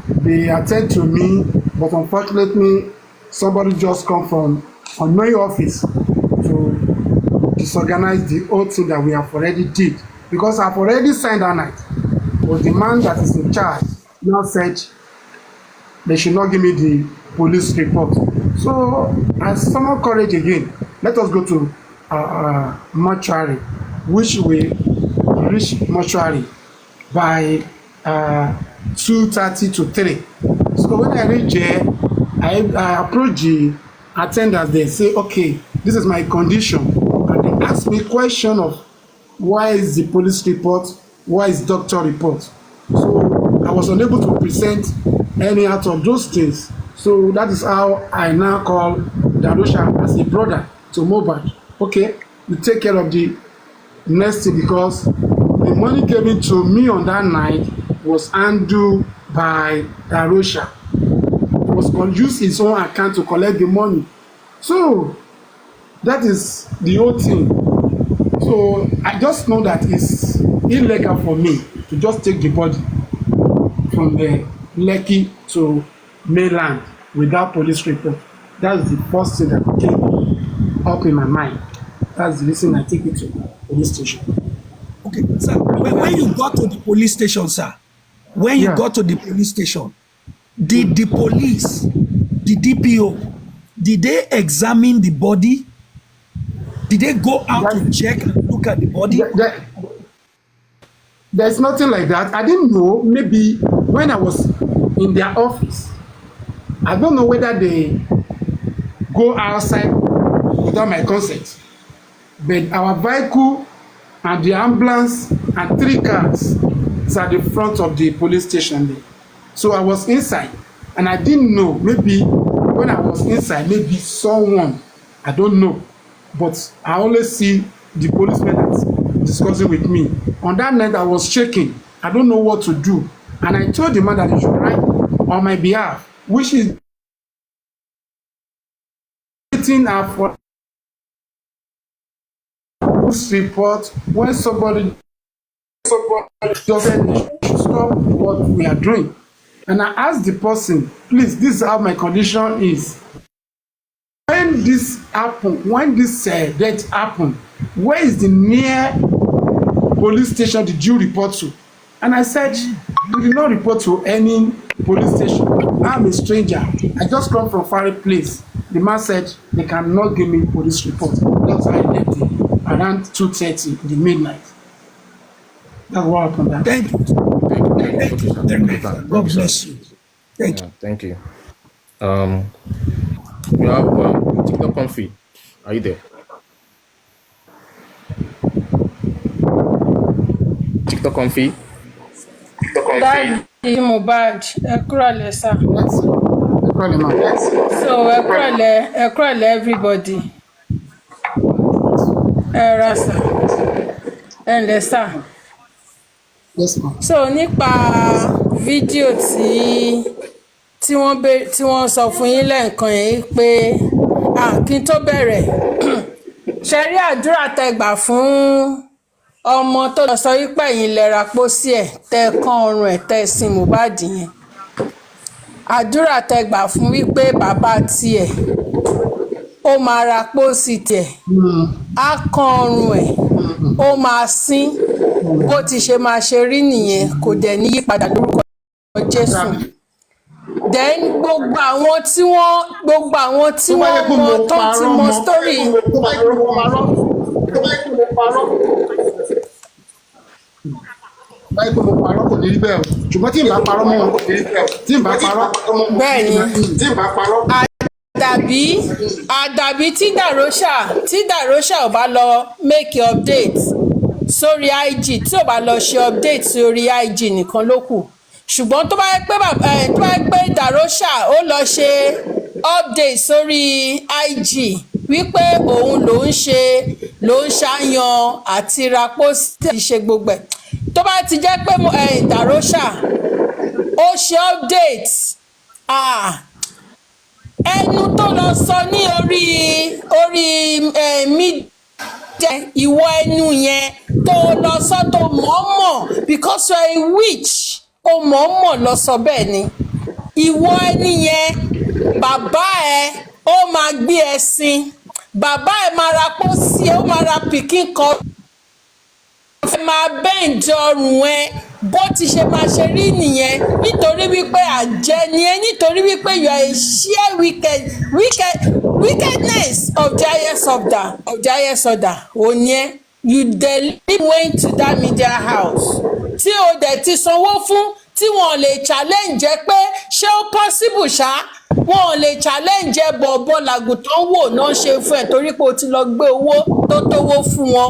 they attend to me, but unfortunately, somebody just come from unknown office to disorganize the whole thing that we have already did. Because I've already signed that night. But the man that is in charge now said they should not give me the police report. So as someone courage again, let us go to mortuary, which we reach mortuary by 2:30 to 3. So when I reach there, I approach the attendants. They say, okay, this is my condition. And they ask me question of why is the police report, why is doctor report. So I was unable to present any out of those things. So that is how I now call Darusha as a brother to Mohbad. Okay, to take care of the next thing, because the money given to me on that night was handled by Darosha. Was going to use his own account to collect the money. So that is the whole thing. So I just know that it's illegal for me to just take the body from the Lekki to mainland without police report. That's the first thing that came up in my mind. That's the reason I take it to police station. Okay, sir. When you got to the police station, sir, when you Yeah. got to the police station, did the police, the DPO, did they examine the body? Did they go out to check and look at the body? There's nothing like that. I didn't know. Maybe when I was in their office, I don't know whether they go outside without my consent. But our vehicle and the ambulance and 3 cars is at the front of the police station there. So I was inside and I didn't know. Maybe when I was inside, maybe someone, I don't know. But I always see the policemen that's discussing with me. On that night, I was shaking. I don't know what to do. And I told the man that he should write on my behalf, which is waiting for this report when somebody doesn't stop what we are doing. And I asked the person, please, this is how my condition is. When this happen, when this death happen, where is the near police station did you report to? And I said, we did not report to any police station. I'm a stranger. I just come from far place. The man said they cannot give me police report. That's why I left it around 2:30 in the midnight. That's what happened there. Thank you. Thank you. Thank you. God bless you. Thank you. Thank you. We have TikTok Comfy. Are you there? TikTok Comfy. Dáàdì Mohbad, ẹ kúrọ̀lẹ́ sà. That's the problem. So ẹ kúrọ̀lẹ́ everybody. Ẹ ra sà. Ẹ ǹlẹ́ sà. Yes, ma'am. So nípa fídíò tí wọ́n sọ fún yín lẹ́ẹ̀kan yẹn pé kí n tó bẹ̀rẹ̀ ṣe rí àdúrà tẹ́ gbà fún ọmọ tó lọ sọ wípé ẹ̀yin lẹ ra pósí ẹ̀ tẹ́ kán ọrùn ẹ̀ tẹ́ sin Mohbad yẹn àdúrà tẹ́ gbà fún wípé bàbá tiẹ̀ ó máa ra pósí tiẹ̀ á kán ọrùn ẹ̀ ó máa sin bó ti ṣe máa ṣe rí nìyẹn kò dẹ̀ ní yípadà lórúkọ Jésù. Then gbogbo àwọn tí wọ́n mọ tó ti mọ story. Báyìí pé mo parọ́ kò ní rí bẹ́ẹ̀ o ṣùgbọ́n tí n bá parọ́ mọ́ wọn kò ní rí bẹ́ẹ̀ o tí n bá parọ́ bẹ́ẹ̀ ni àdàbí tí Darosha ò bá lọ make update sórí IG tí ò bá lọ ṣe update sórí IG nìkan ló kù ṣùgbọ́n tó bá yẹ pé Darosha ó lọ ṣe update sórí IG wípé òun ló ń ṣàyàn àti ra pósítì ṣe gbogbo ẹ̀ tó bá ti jẹ́ pé Darosha ó ṣe update ẹnu tó lọ sọ ní orí mídíà ìwọ ẹnu yẹn tó lọ sọ tó mọ̀ọ́mọ̀ because you are a witch ó mọ̀ọ́mọ̀ lọ sọ bẹ́ẹ̀ ni ìwọ ẹni yẹn bàbá ẹ ó máa gbé ẹ sin bàbá ẹ máa ra pósí ẹ ó máa ra pikin kan ẹ máa bẹ́ǹdì ọrùn ẹ bó ti ṣe máa ṣe rí nìyẹn nítorí wípé àjẹ́ ni ẹ nítorí wípé you are a sheer wickedness of the highest order òní ẹ you deliberately went to that media house tí o dẹ̀ ti sanwó fún tí wọn lè challenge ẹ pé ṣé ó possible ṣá wọn lè challenge ẹ bọ̀ọ̀bọ̀ làgùntàn wò náà ṣe fún ẹ torí pé o ti lọ gbé owó tó tówó fún wọn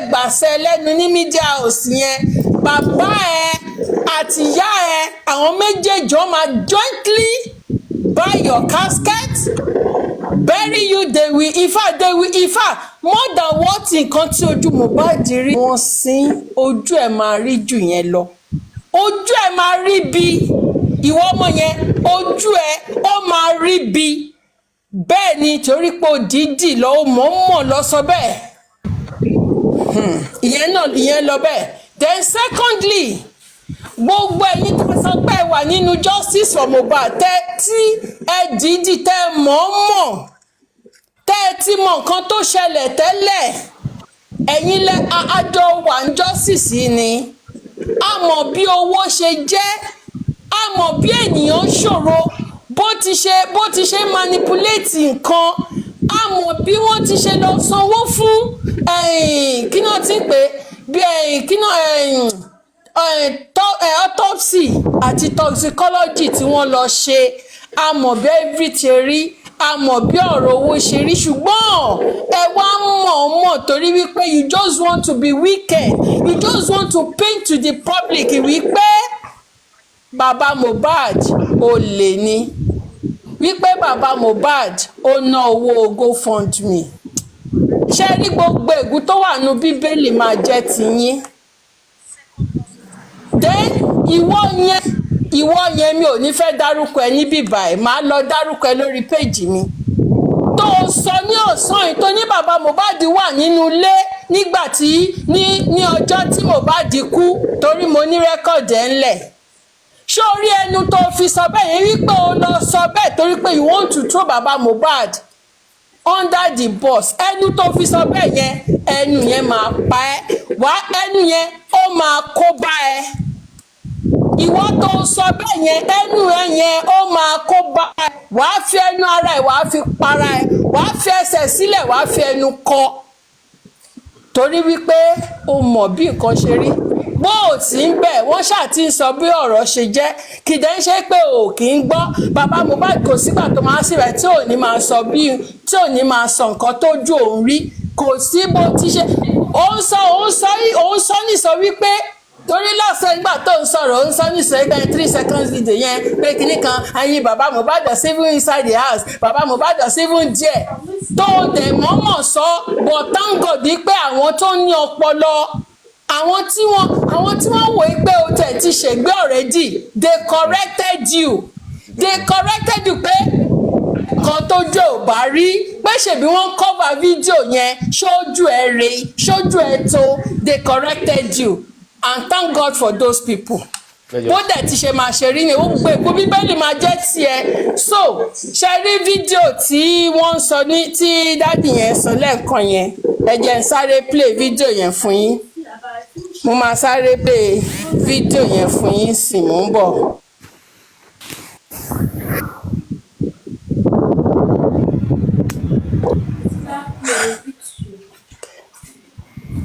gbàṣẹ lẹ́nu ní media house yẹn bàbá ẹ àti ìyá ẹ àwọn méjèèjì ó máa jointly buy your casket bury you, they will, in fact, more than what nǹkan tí ojú Mohbad rí wọ́n sin ojú ẹ̀ máa rí jù yẹn lọ. Ojú ẹ̀ máa rí bí ìwọ ọmọ yẹn, ojú ẹ̀ ó máa rí bí. Bẹ́ẹ̀ ni torí pé òdìdí lọ ó mọ̀ọ́mọ̀ lọ sọ bẹ́ẹ̀. Ìyẹn lọ bẹ́ẹ̀. Then secondly, gbogbo ẹ̀yin tó sọ pé ẹ wà nínú justice for Mohbad tí ẹ dìídì tẹ́ mọ̀ọ́mọ̀ tẹ́ ti mọ nǹkan tó ṣẹlẹ̀ tẹ́lẹ̀, ẹ̀yin lẹ àjọ wà ní justice yìí ni. A mọ̀ bí owó ṣe jẹ́, a mọ̀ bí ènìyàn ṣòro, bó ti ṣe manipulate nǹkan, a mọ̀ bí wọ́n ti ṣe lọ sanwó fún kí náà ti pè bí autopsy àti toxicology tí wọ́n lọ ṣe. A mọ̀ bí everything rí, a mọ̀ bí ọ̀rọ̀ owó ṣe rí, ṣùgbọ́n ẹ wá mọ̀ torí wípé you just want to be wicked, you just want to paint to the public wípé bàbá Mohbad olè ni, wípé bàbá Mohbad ó ná owó GoFundMe. Ṣé rí gbogbo ègún tó wà nínú Bíbélì máa jẹ́ tiyín. Then ìwọ yẹn mi ò ní fẹ́ dárúkọ ẹ níbí báyìí, màá lọ dárúkọ ẹ lórí péjì mi. Tó sọ ní ọ̀sán yìí tó ní bàbá Mohbad wà nínú ilé nígbà tí ní ọjọ́ tí Mohbad kú, torí mo ní rẹ́kọ̀dì ẹ̀ ńlẹ̀. Ṣé orí ẹnu tó fi sọ bẹ́ẹ̀ yẹn wípé o lọ sọ bẹ́ẹ̀ torí pé you want to throw bàbá Mohbad under the bus? Ẹnu tó fi sọ bẹ́ẹ̀ yẹn, ẹnu yẹn máa pa ẹ́, ẹnu yẹn ó máa kó bá ẹ. Ìwọ tó sọ bẹ́ẹ̀ yẹn, ẹnu ẹ yẹn ó máa kó bá ẹ. Wàá fi ẹnu ara ẹ, wàá fi para ẹ, wàá fi ẹsẹ̀ sílẹ̀, wàá fi ẹnu kọ. Torí wípé o mọ̀ bí nǹkan ṣe rí. Bó o sì ń bẹ̀, wọ́n ṣáà ti ń sọ bí ọ̀rọ̀ ṣe jẹ́. Kìdẹ́ ń ṣe pé o kì í gbọ́. Bàbá Mohbad kò sígbà tó máa sì rẹ̀ tí ò ní máa sọ nǹkan tó ju òun rí. Kò sí bó ti ṣe. Òun sọ nìsọ wípé torí lọ́sẹ̀ nígbà tó ń sọ̀rọ̀ ó ń sọ ní sẹ́gbẹ́ 3 seconds video yẹn pé kinní kan ẹyin bàbá Mohbad was even inside the house, bàbá Mohbad was even there. Tó dẹ̀ mọ́mọ́ sọ, but thank God pé àwọn tó ní ọpọlọ, àwọn tí wọ́n wò pé o tẹ̀ ti ṣègbé already, they corrected you pé kan tó jẹ́ ò bá rí pé ṣèbí wọ́n cover video yẹn ṣojú ẹ̀ rè ṣojú ẹ̀ tó, they corrected you. And thank God for those people. Bó dẹ̀ ti ṣe máa ṣe rí ni ó gbé kó Bíbélì máa jẹ́ tiẹ̀. So ṣe rí fídíò tí wọ́n ń sọ ní tí dáàdì yẹn sọ lẹ́ẹ̀kan yẹn, ẹ jẹ́ n sáré play fídíò yẹn fún yín. Mo máa sáré play fídíò yẹn fún yín sì mò ń bọ̀.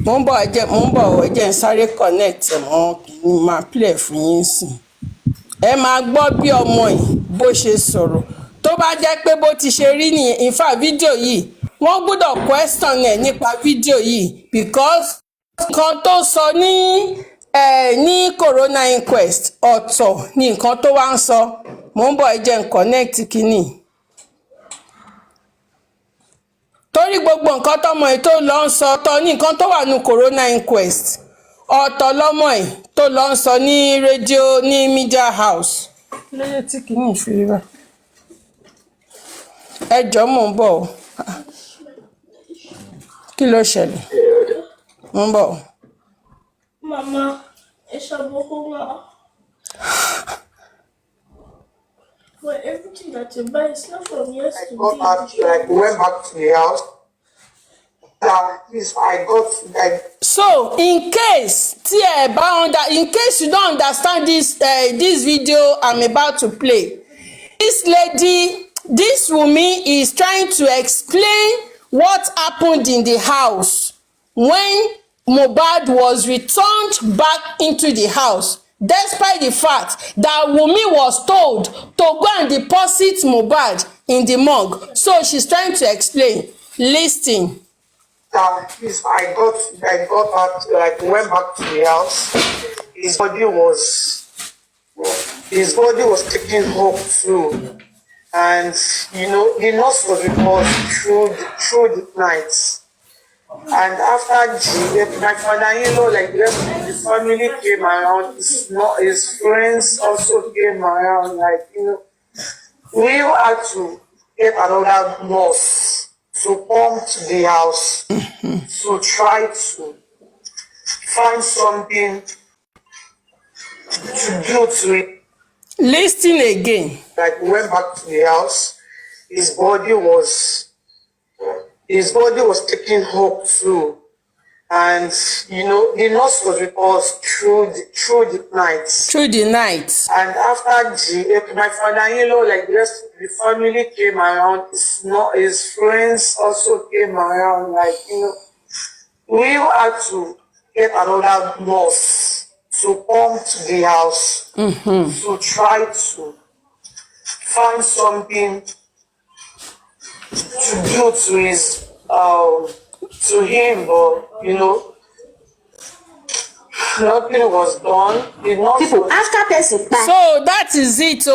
Mo ń bọ̀ ẹ jẹ́ n sáré connect mọ́ kí n máa play fún yín sìn. Ẹ máa gbọ́ bí ọmọ yìí bó ṣe sọ̀rọ̀. Tó bá jẹ́ pé bó ti ṣe rí nìyẹn, in fact fídíò yìí wọ́n gbọ́dọ̀ question ẹ̀ nípa fídíò yìí because nǹkan tó sọ ní corona inquest ọ̀tọ̀ ní nǹkan tó wá ń sọ. Mo ń bọ̀ ẹ jẹ́ n connect kínní. Torí gbogbo nǹkan tọ́mọ ẹ̀ tó lọ ń sọ tọ́ ní nǹkan tó wà ní corona inquest ọ̀tọ̀ lọ́mọ ẹ̀ tó lọ ń sọ ní rédíò ní media house. Lẹ́yìn tí kì í fi rà ẹjọ́ mò ń bọ̀ kí ló ṣẹlẹ̀ mò ń bọ̀. Mama, it's a bohoma. But everything that you buy is not from yesterday. I got out, we went back to the house. So, in case you don't understand this video I'm about to play, this lady, this woman is trying to explain what happened in the house when Mohbad was returned back into the house, despite the fact that Wunmi was told to go and deposit Mohbad in the morgue. So she's trying to explain. Listen. I got out, went back to the house. His body was taken up too. and the nurse was with us through the night. And after my father-in-law, like the rest of the family came around, his friends also came around, like, we had to get another nurse to come to the house to try to find something to do to it. Listen again. Like, we went back to the house, his body was taken up too. And the nurse was with us through the night. Through the night. And after my father-in-law, like the rest of the family came around, his friends also came around, like, we had to get another nurse to come to the house to try to find something to do to his to him, but nothing was done. People after person So that is it.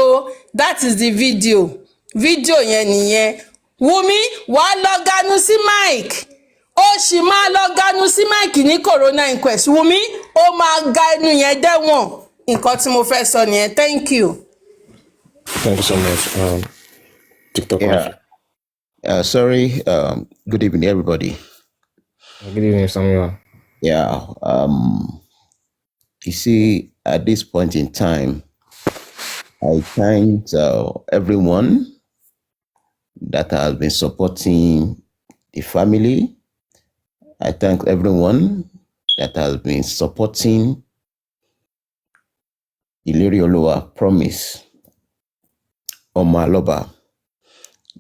That is the video. Video yẹn nìyẹn. Wunmi, wàá lọ ganu sí mic. Ó sì máa lọ ganu sí mic ní corona inquest. Wunmi, ó máa ga ẹnu yẹn dẹ́wọ̀n. Nǹkan tí mo fẹ́ sọ nìyẹn. Thank you. Thank you so much. TikTok. Yeah. Sorry. Good evening, everybody. Good evening, Samuel. Yeah. You see, at this point in time, I thank everyone that has been supporting the family. I thank everyone that has been supporting Iliri Oluwa Promise Omaloba.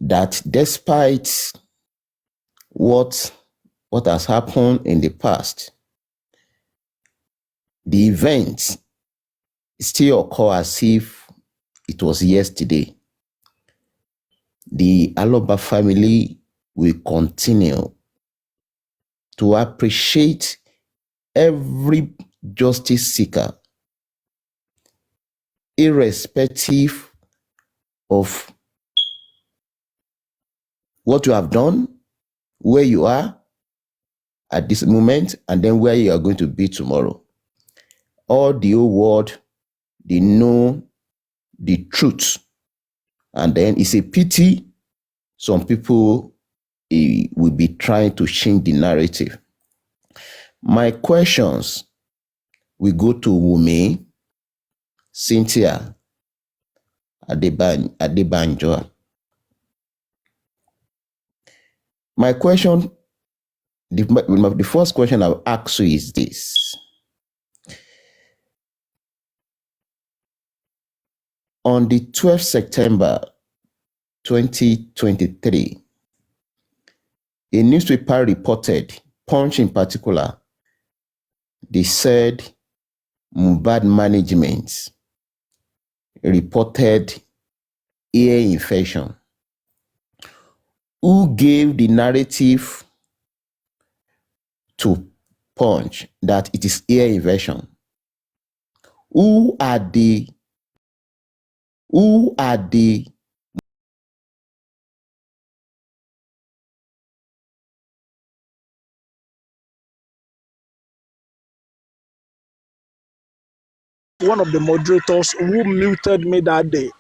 That despite what has happened in the past, the event still occur as if it was yesterday. The Aloba family will continue to appreciate every justice seeker, irrespective of what you have done, where you are at this moment, and then where you are going to be tomorrow. All the whole world, they know the truth. And then it's a pity some people will be trying to change the narrative. My questions will go to Wunmi, Cynthia, Adebanjo. My question, the first question I'll ask you is this. On the 12th September 2023, a newspaper reported, Punch in particular, they said Mohbad management reported ear infection. Who gave the narrative to Punch that it is ear infection? Who are the one of the moderators who muted me that day.